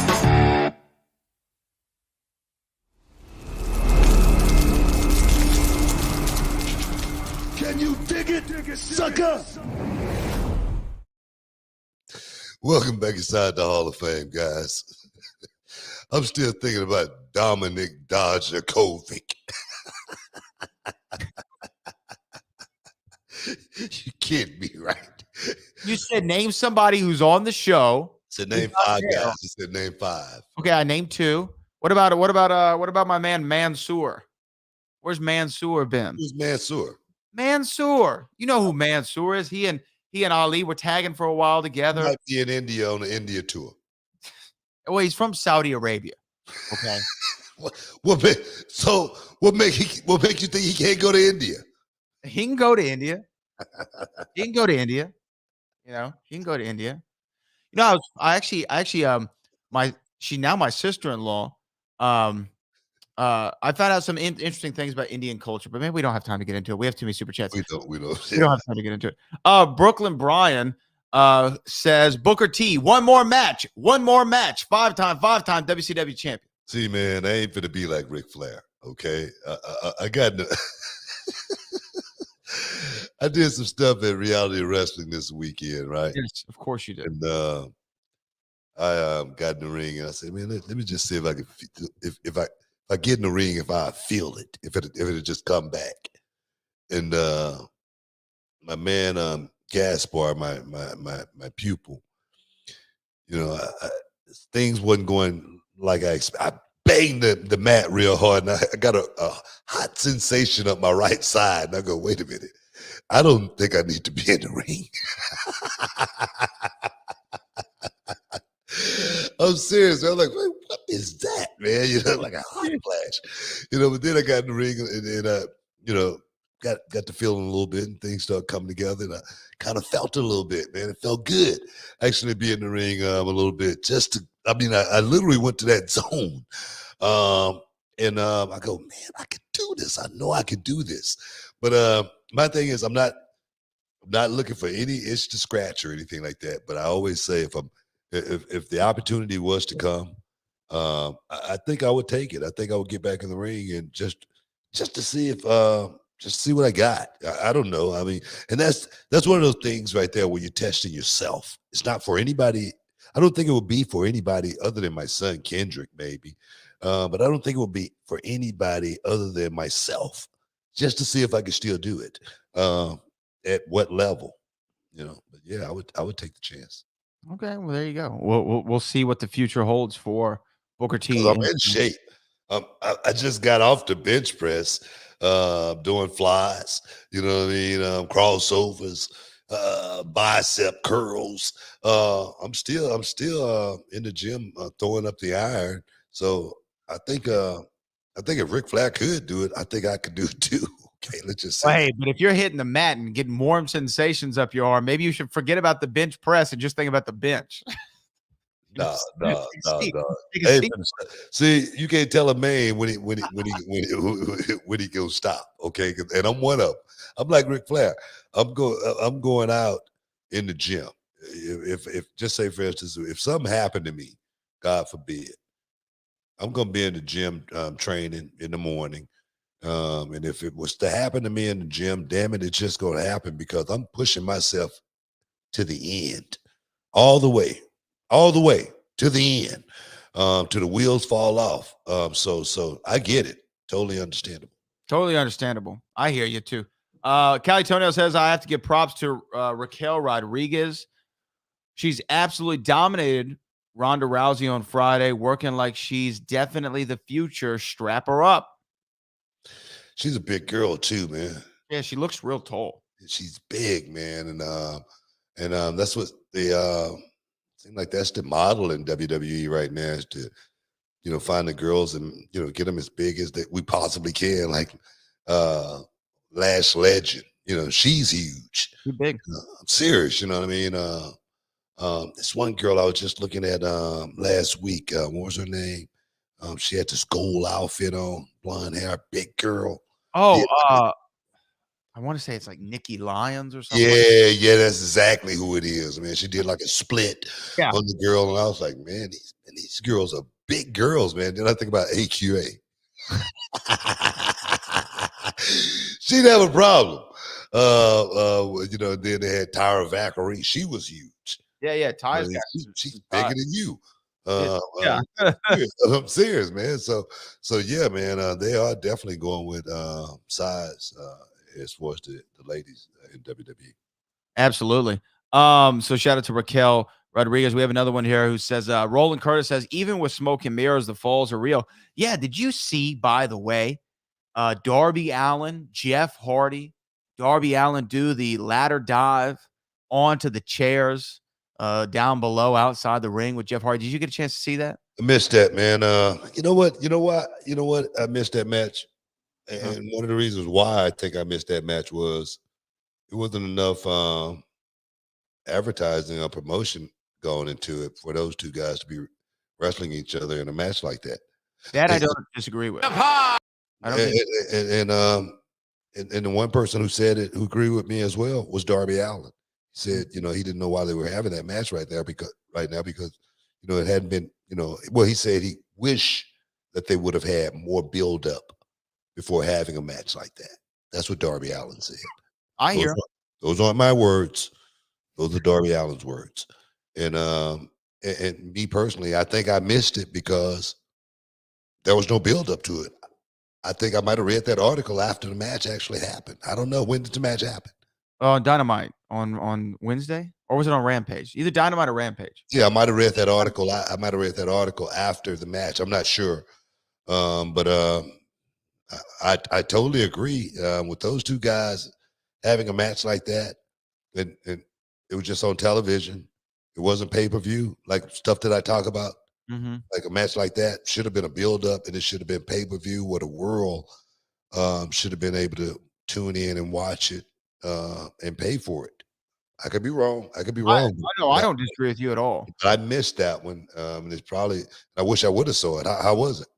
Can you dig it, sucker? Welcome back inside the Hall of Fame, guys. I'm still thinking about Dominic Dijakovic. You can't be right. You said name somebody who's on the show. Said name 5 guys. You said name 5. Okay, I named 2. What about my man Mansoor? Where's Mansoor been? Who's Mansoor? Mansoor. You know who Mansoor is? He and Ali were tagging for a while together. He might be in India on the India tour. Well, he's from Saudi Arabia. Okay. what make you think he can't go to India? He can go to India. He can go to India. You know, he can go to India. You know, I actually my sister-in-law. I found out some interesting things about Indian culture, but maybe we don't have time to get into it. We have too many super chats. We don't. We don't have time to get into it. Brooklyn Brian says Booker T, one more match, 5-time WCW champion. See, man, I ain't finna be like Ric Flair. Okay, I got. I did some stuff at Reality Wrestling this weekend, right? Yes, of course you did. And I got in the ring and I said, man, let me just see if I can, if I get in the ring, if I feel it, if it just come back. And my man Gaspar, my pupil, you know, things wasn't going like I expected. I banged the mat real hard, and I got a hot sensation up my right side. And I go, wait a minute, I don't think I need to be in the ring. I'm serious. I'm like, wait, what is that, man? You know, like a hot flash. You know, but then I got in the ring and you know, got to feeling a little bit, and things started coming together, and I kind of felt it a little bit, man. It felt good actually be in the ring a little bit. I literally went to that zone. And I go, man, I can do this. I know I can do this. But my thing is I'm not looking for any itch to scratch or anything like that. But I always say if the opportunity was to come, I think I would take it. I think I would get back in the ring and just to see if just see what I got. I don't know. I mean, and that's one of those things right there where you're testing yourself. It's not for anybody. I don't think it would be for anybody other than my son Kendrick, maybe. But I don't think it would be for anybody other than myself, just to see if I could still do it. At what level, you know? But yeah, I would take the chance. Okay, well there you go. We'll see what the future holds for Booker T. I'm in shape. I just got off the bench press, doing flies. You know what I mean? Crossovers, bicep curls. I'm still in the gym throwing up the iron. So I think if Ric Flair could do it, I think I could do it too. Okay, let's just say. Hey, but if you're hitting the mat and getting warm sensations up your arm, maybe you should forget about the bench press and just think about the bench. No. Hey, see, you can't tell a man when he gonna stop. Okay, and I'm one of them. I'm like Ric Flair. I'm going out in the gym. If just say for instance, if something happened to me, God forbid, I'm gonna be in the gym training in the morning. And if it was to happen to me in the gym, damn it, it's just gonna happen because I'm pushing myself to the end, all the way to the end, to the wheels fall off. So I get it. Totally understandable. Totally understandable. I hear you too. Cali Toenail says I have to give props to Raquel Rodriguez. She's absolutely dominated Ronda Rousey on Friday, working like she's definitely the future. Strap her up. She's a big girl too, man. Yeah, she looks real tall. She's big, man, and that's what they seem like. That's the model in WWE right now, is to find the girls and get them as big as we possibly can. Like Lash Legend, she's huge. Too big. I'm serious. You know what I mean? This one girl I was just looking at last week. What was her name? She had this gold outfit on, blonde hair, big girl. Oh, yeah. I want to say it's like Nikki Lyons or something. Yeah, that's exactly who it is, man. She did like a split on the girl, and I was like, man, these girls are big girls, man. Then I think about AQA. She'd have a problem. Then they had Tyra Valkyrie. She was huge. Yeah, Tyra's she's bigger than you. Yeah. I'm serious, man. So yeah, man. They are definitely going with size as far as the ladies in WWE. Absolutely. So shout out to Raquel Rodriguez. We have another one here who says, Roland Curtis says, even with smoke and mirrors, the falls are real. Yeah. Did you see, by the way, Darby Allin, Jeff Hardy, Darby Allin do the ladder dive onto the chairs down below outside the ring with Jeff Hardy? Did you get a chance to see that? I missed that, man. You know what? I missed that match. And one of the reasons why I think I missed that match was it wasn't enough advertising or promotion going into it for those two guys to be wrestling each other in a match like that. That I don't disagree with. And the one person who said it, who agreed with me as well, was Darby Allin. He said, he didn't know why they were having that match right now because it hadn't been, he said he wished that they would have had more build up before having a match like that. That's what Darby Allin said. I hear. Those aren't my words. Those are Darby Allin's words. And me personally, I think I missed it because there was no build up to it. I think I might have read that article after the match actually happened. I don't know. When did the match happen? Dynamite on Wednesday, or was it on Rampage? Either Dynamite or Rampage. Yeah, I might have read that article. I might have read that article after the match. I'm not sure. But I totally agree with those two guys having a match like that. And it was just on television. It wasn't pay-per-view, like stuff that I talk about. Mm-hmm. Like a match like that should have been a build-up, and it should have been pay-per-view where the world should have been able to tune in and watch it and pay for it. I could be wrong. I could be wrong. I don't disagree with you at all. But I missed that one. And it's probably, I wish I would have saw it. How was it?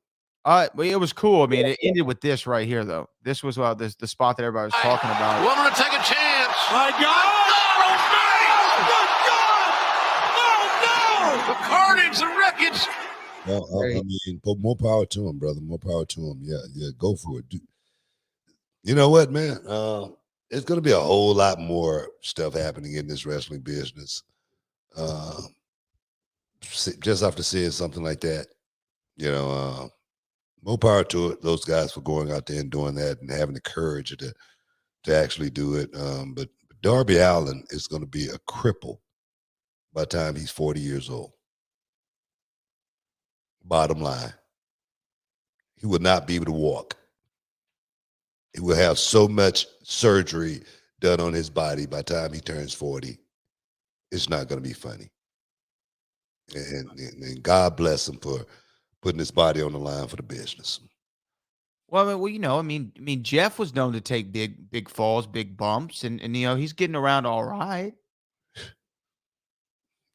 Well, it was cool. I mean, it ended with this right here, though. This was the spot that everybody was talking about. Woman to take a chance. My God! The carnage, the wreckage. Well, I mean, more power to him, brother. More power to him. Yeah, go for it. You know what, man? It's going to be a whole lot more stuff happening in this wrestling business. Just after seeing something like that, more power to it. Those guys for going out there and doing that and having the courage to actually do it. But Darby Allin is going to be a cripple by the time he's 40 years old. Bottom line, he will not be able to walk. He will have so much surgery done on his body by the time he turns 40. It's not going to be funny. And God bless him for putting his body on the line for the business. Well, I mean, Jeff was known to take big falls, big bumps, and he's getting around all right.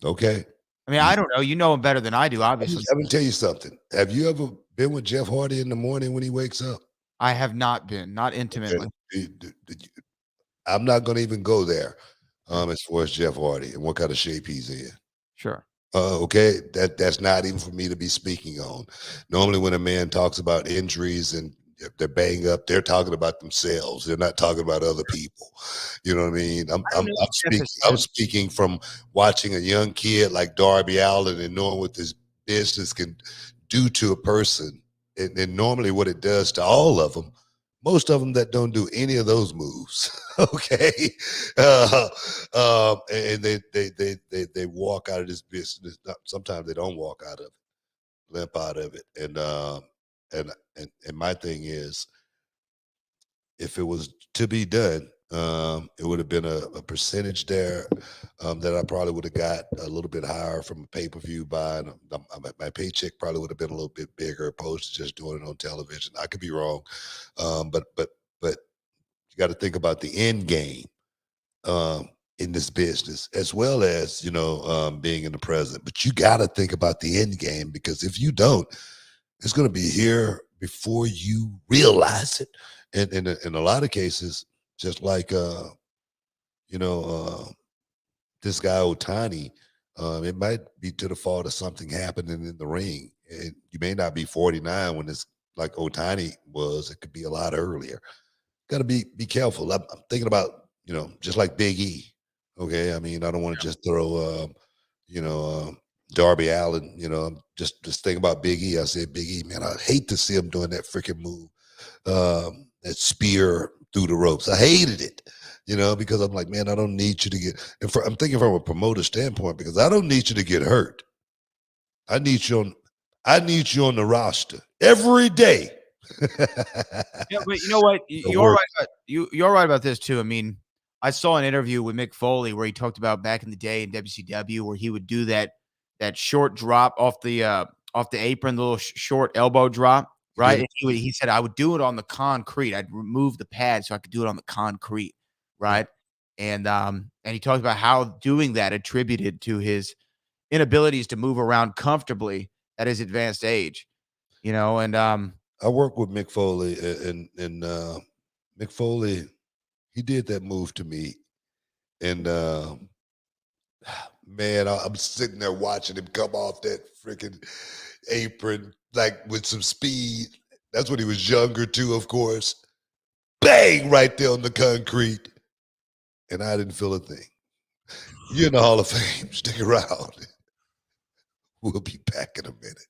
Okay. I mean, I don't know. You know him better than I do, obviously. I'm going to tell you something. Have you ever been with Jeff Hardy in the morning when he wakes up? I have not been, not intimately. I'm not going to even go there as far as Jeff Hardy and what kind of shape he's in. Sure. Okay, that's not even for me to be speaking on. Normally when a man talks about injuries and they're banged up, they're talking about themselves. They're not talking about other people. You know what I mean? I'm speaking from watching a young kid like Darby Allin and knowing what this business can do to a person. And normally what it does to all of them, most of them that don't do any of those moves, okay, and they walk out of this business. Sometimes they don't walk out of it, limp out of it, and my thing is, if it was to be done, it would have been a percentage there that I probably would have got a little bit higher from a pay-per-view buy. And my paycheck probably would have been a little bit bigger opposed to just doing it on television. I could be wrong. But you got to think about the end game in this business, as well as, being in the present. But you got to think about the end game, because if you don't, it's going to be here before you realize it. And in a lot of cases, just like, this guy Otani, it might be to the fault of something happening in the ring. And you may not be 49 when it's like Otani was. It could be a lot earlier. Got to be careful. I'm thinking about, just like Big E. Okay, I mean, I don't want to just throw, Darby Allin. Just think about Big E. I said, Big E, man, I hate to see him doing that freaking move, that spear through the ropes. I hated it, because I'm like, man, I don't need you to get. I'm thinking from a promoter standpoint, because I don't need you to get hurt. I need you on the roster every day. Yeah, but you know what? You're right. You're right about this too. I mean, I saw an interview with Mick Foley where he talked about back in the day in WCW where he would do that short drop off the apron, the little short elbow drop, right? Yeah. And he said I would do it on the concrete. I'd remove the pad so I could do it on the concrete, right? And he talked about how doing that attributed to his inabilities to move around comfortably at his advanced age, and I work with Mick Foley, and Mick Foley, he did that move to me, and man, I'm sitting there watching him come off that freaking apron, like with some speed. That's when he was younger too, of course. Bang, right there on the concrete. And I didn't feel a thing. You're in the Hall of Fame. Stick around. We'll be back in a minute.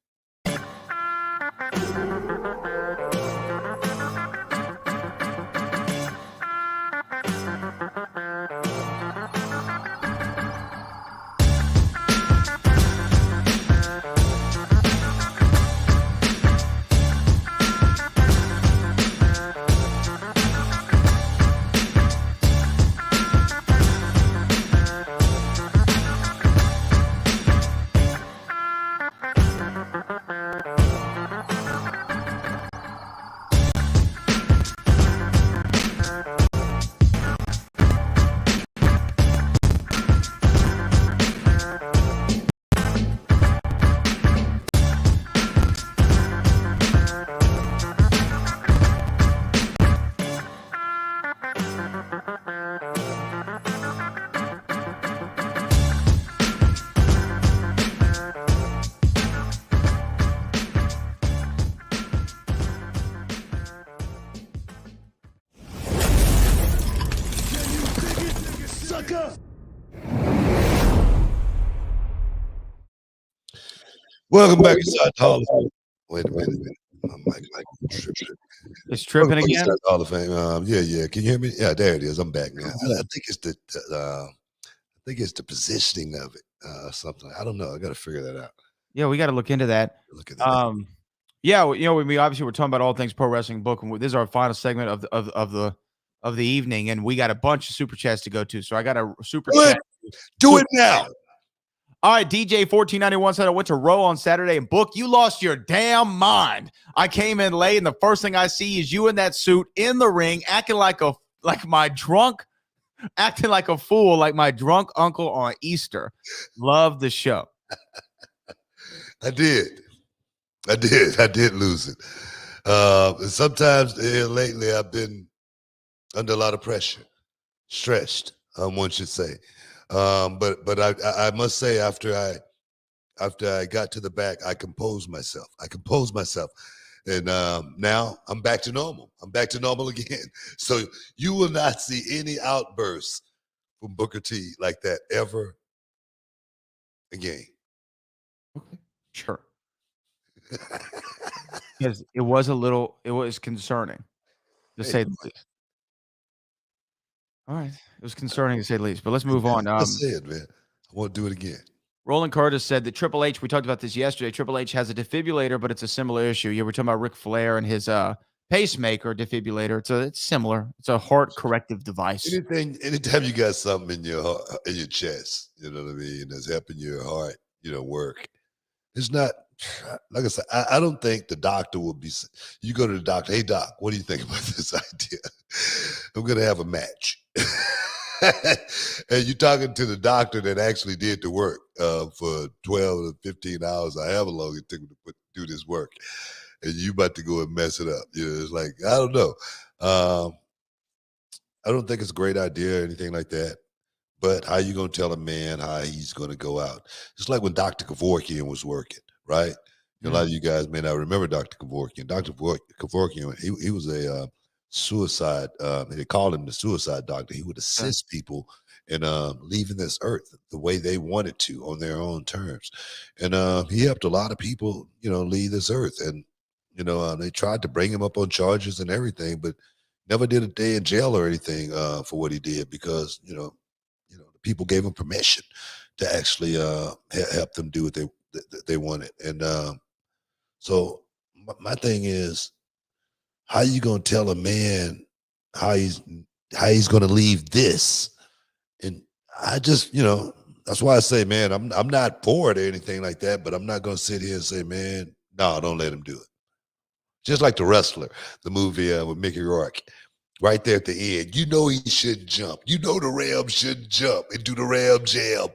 Welcome back inside the Hall of Fame. Wait a minute. My mic tripping. It's tripping Welcome back again. inside the Hall of Fame. Yeah. Can you hear me? Yeah, there it is. I'm back now. I think it's the positioning of it. Something. I don't know. I got to figure that out. Yeah, we got to look into that. Look at that. Yeah, we obviously we're talking about all things pro wrestling book, and this is our final segment of the evening, and we got a bunch of super chats to go to. So I got a super chat. Do it now. All right, DJ 1491 said I went to Row on Saturday and Book, you lost your damn mind. I came in late, and the first thing I see is you in that suit in the ring, acting like a fool, like my drunk uncle on Easter. Love the show. I did lose it. Sometimes lately I've been under a lot of pressure, stressed, one should say. But I must say after I got to the back, I composed myself. And now I'm back to normal. I'm back to normal again. So you will not see any outbursts from Booker T like that ever again. Okay, sure. Because it was concerning, to say the least. All right. It was concerning, to say the least. But let's move on. That's it, man. I want to do it again. Roland Curtis said that Triple H, we talked about this yesterday, Triple H has a defibrillator, but it's a similar issue. Yeah, we're talking about Ric Flair and his pacemaker defibrillator. It's similar. It's a heart corrective device. Anytime you got something in your heart, in your chest, you know what I mean, that's helping your heart, work. It's not, like I said, I don't think the doctor will be, you go to the doctor, hey doc, what do you think about this idea? I'm going to have a match. And you're talking to the doctor that actually did the work for 12 to 15 hours, or however long it took him to do this work. And you about to go and mess it up. It's like, I don't know. I don't think it's a great idea or anything like that. But how you going to tell a man how he's going to go out? It's like when Dr. Kevorkian was working, right? A lot of you guys may not remember Dr. Kevorkian. Dr. Kevorkian, he was a suicide, they called him the suicide doctor. He would assist people in leaving this earth the way they wanted to on their own terms. And he helped a lot of people, leave this earth. And, they tried to bring him up on charges and everything, but never did a day in jail or anything for what he did because, the people gave him permission to actually help them do what they wanted. And so my thing is, how you gonna tell a man how he's gonna leave this? And I just, that's why I say, man, I'm not for it or anything like that, but I'm not gonna sit here and say, man, no, don't let him do it. Just like The Wrestler, the movie with Mickey Rourke, right there at the end. He shouldn't jump. The Ram shouldn't jump and do the Ram jam.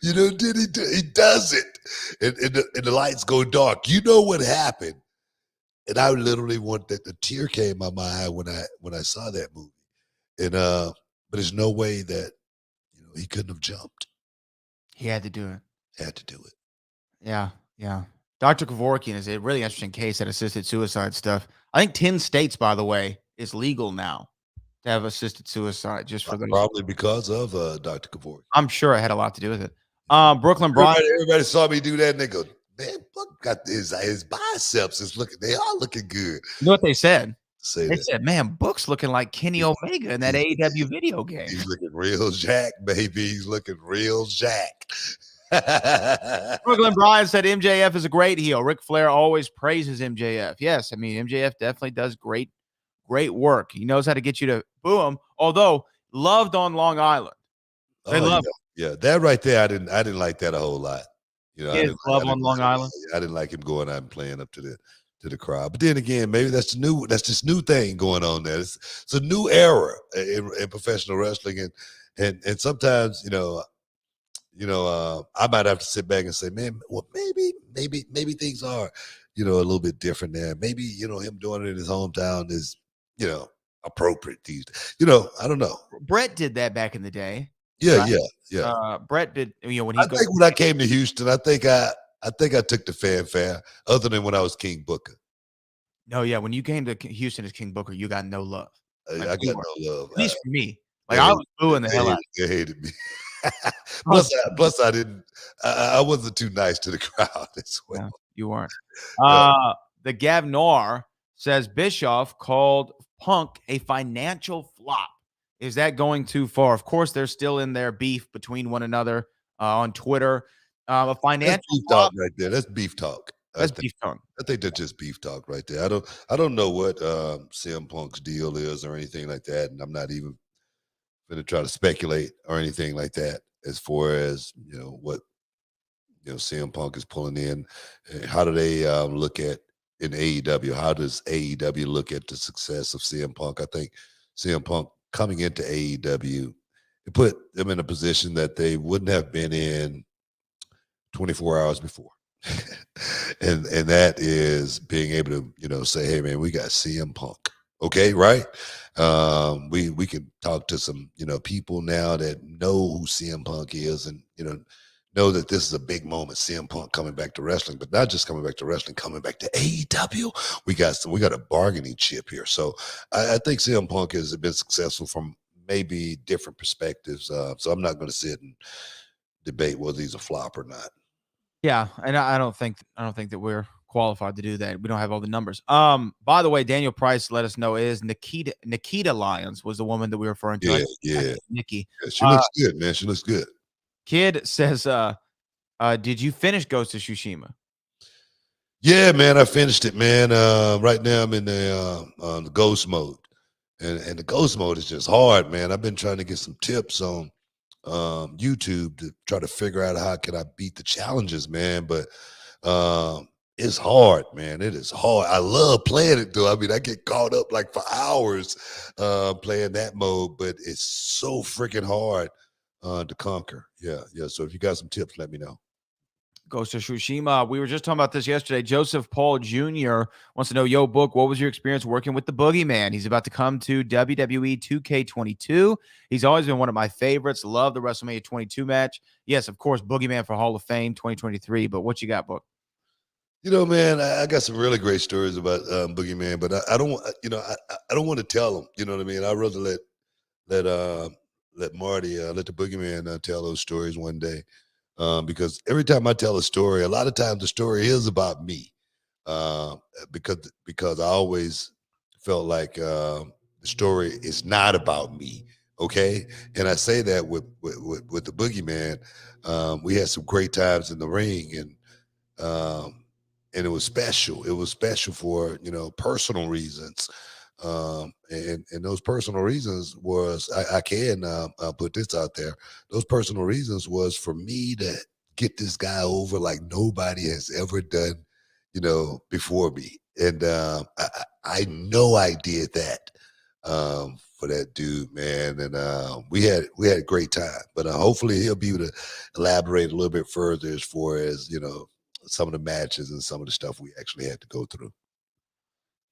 Did he does it, and the lights go dark. You know what happened. And I literally the tear came in my mind when I saw that movie. And but there's no way that he couldn't have jumped. He had to do it. Had to do it. Yeah. Dr. Kevorkian is a really interesting case, that assisted suicide stuff. I think 10 states, by the way, is legal now to have assisted suicide, just for those. Probably because of Dr. Kevorkian. I'm sure it had a lot to do with it. Brooklyn Brian. Everybody saw me do that and they go, man, Buck got his biceps they are looking good. You know what they said? They said, man, Book's looking like Kenny Omega in that AEW video game. He's looking real jack, baby. He's looking real jack. Brooklyn Brian said MJF is a great heel. Ric Flair always praises MJF. Yes, I mean, MJF definitely does great work. He knows how to get you to boo him, although loved on Long Island. They love him. Yeah, that right there, I didn't like that a whole lot. You know, I didn't on Long Island. I didn't like him going out and playing up to the crowd. But then again, maybe that's this new thing going on there. It's a new era in professional wrestling, and sometimes I might have to sit back and say, man, well, maybe things are, a little bit different there. Maybe him doing it in his hometown is, appropriate these days. I don't know. Brett did that back in the day. Yeah, right? yeah. Brett did, when he when I came to Houston, I think I took the fanfare, other than when I was King Booker. No, yeah, when you came to Houston as King Booker, you got no love. I got no love. At least for me. Like, I was booing the hell out. They hated me. plus, I wasn't too nice to the crowd as well. No, you weren't. The Gavnar says Bischoff called Punk a financial flop. Is that going too far? Of course, they're still in their beef between one another on Twitter. A financial beef flop talk right there. That's beef talk. That's beef talk. I think that's just beef talk right there. I don't know what CM Punk's deal is or anything like that, and I'm not even going to try to speculate or anything like that as far as what CM Punk is pulling in. How do they look at in AEW? How does AEW look at the success of CM Punk? I think CM Punk coming into AEW, it put them in a position that they wouldn't have been in 24 hours before. and that is being able to say, hey man, we got CM Punk. Okay, right? We can talk to some people now that know who CM Punk is, and know that this is a big moment. CM Punk coming back to wrestling, but not just coming back to wrestling, coming back to AEW. We got a bargaining chip here. So I think CM Punk has been successful from maybe different perspectives. So I'm not going to sit and debate whether he's a flop or not. Yeah, and I don't think that we're qualified to do that. We don't have all the numbers. By the way, Daniel Price let us know is Nikita Lyons was the woman that we were referring to. Yeah. Nikki. Yeah, she looks good, man. She looks good. Kid says, did you finish Ghost of Tsushima? Yeah, man, I finished it, man. Right now I'm in the ghost mode. And the ghost mode is just hard, man. I've been trying to get some tips on YouTube to try to figure out how can I beat the challenges, man. But it's hard, man. It is hard. I love playing it, though. I mean, I get caught up like for hours playing that mode, but it's so freaking hard to conquer. Yeah. So if you got some tips, let me know. Ghost of Tsushima. We were just talking about this yesterday. Joseph Paul Jr. wants to know, yo, Book, what was your experience working with the Boogeyman? He's about to come to WWE 2K22. He's always been one of my favorites. Love the WrestleMania 22 match. Yes, of course, Boogeyman for Hall of Fame 2023. But what you got, Book? Man, I got some really great stories about Boogeyman, but I don't, I don't want to tell them. You know what I mean? I'd rather let Marty, let the Boogeyman tell those stories one day. Because every time I tell a story, a lot of times the story is about me. Because I always felt like the story is not about me. Okay. And I say that with the Boogeyman. We had some great times in the ring, and it was special. It was special for, personal reasons. And those personal reasons was, I can put this out there. Those personal reasons was for me to get this guy over like nobody has ever done, before me. And I know I did that for that dude, man. And we had a great time. But hopefully he'll be able to elaborate a little bit further as far as, some of the matches and some of the stuff we actually had to go through.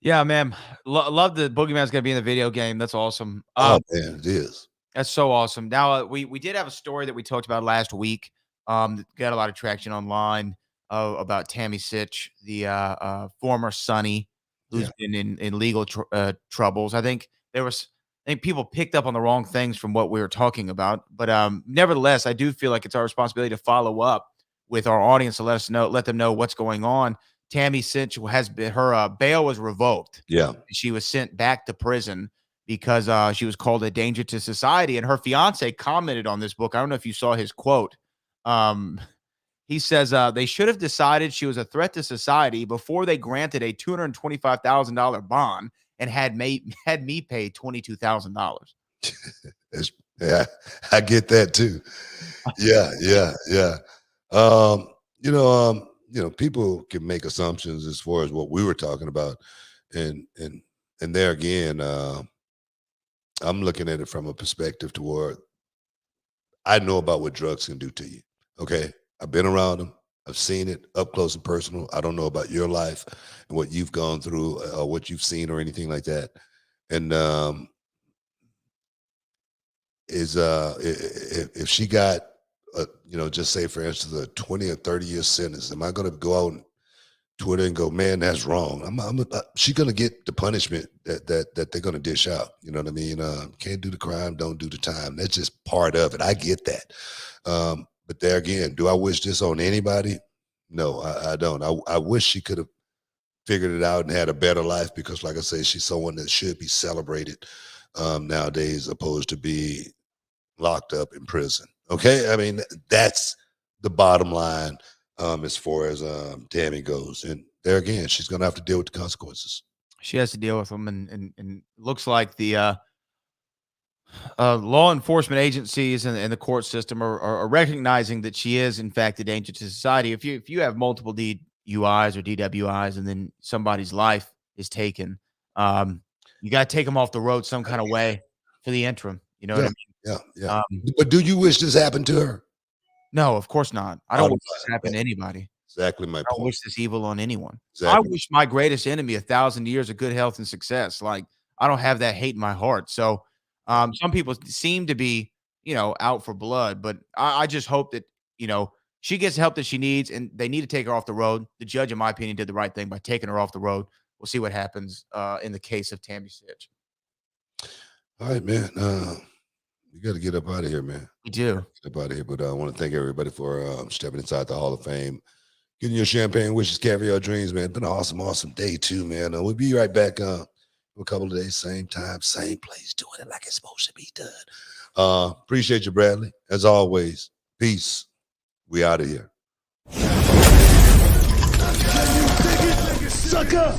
Yeah, man. Love the Boogeyman's going to be in the video game. That's awesome. Oh, man, it is. That's so awesome. Now, we did have a story that we talked about last week. Got a lot of traction online. about Tammy Sytch, the former Sonny, who's been in legal troubles. I think people picked up on the wrong things from what we were talking about. But nevertheless, I do feel like it's our responsibility to follow up with our audience to let them know what's going on. Tammy Sytch has been her bail was revoked. Yeah. She was sent back to prison because she was called a danger to society. And her fiance commented on this book. I don't know if you saw his quote. He says they should have decided she was a threat to society before they granted a $225,000 bond and had me pay $22,000. Yeah, I get that too. Yeah. People can make assumptions as far as what we were talking about, and there again, I'm looking at it from a perspective toward I know about what drugs can do to you. Okay, I've been around them. I've seen it up close and personal. I don't know about your life and what you've gone through or what you've seen or anything like that. And if she got just say for instance a 20 or 30-year sentence, am I going to go out on Twitter and go, man, that's wrong? She's going to get the punishment that they're going to dish out. You know what I mean? Can't do the crime, don't do the time. That's just part of it. I get that. But there again, do I wish this on anybody? No, I don't. I wish she could have figured it out and had a better life, because like I say, she's someone that should be celebrated nowadays, opposed to be locked up in prison. Okay, I mean, that's the bottom line as far as Tammy goes. And there again, she's going to have to deal with the consequences. She has to deal with them, and it looks like the law enforcement agencies and the court system are recognizing that she is in fact a danger to society. If you have multiple DUIs or DWIs and then somebody's life is taken, you got to take them off the road some kind of way for the interim. You know what I mean? Yeah. But do you wish this happened to her? No, of course not. I don't wish this happen to anybody. Exactly my point. I don't wish this evil on anyone. Exactly. I wish my greatest enemy 1,000 years of good health and success. Like, I don't have that hate in my heart. So some people seem to be, out for blood, but I just hope that, she gets the help that she needs, and they need to take her off the road. The judge, in my opinion, did the right thing by taking her off the road. We'll see what happens in the case of Tammy Sytch. All right, man. You got to get up out of here, man. We do. Get up out of here. But I want to thank everybody for stepping inside the Hall of Fame, getting your champagne wishes, caviar dreams, man. It's been an awesome day, too, man. We'll be right back in a couple of days, same time, same place, doing it like it's supposed to be done. Appreciate you, Bradley. As always, peace. We out of here. Sucker!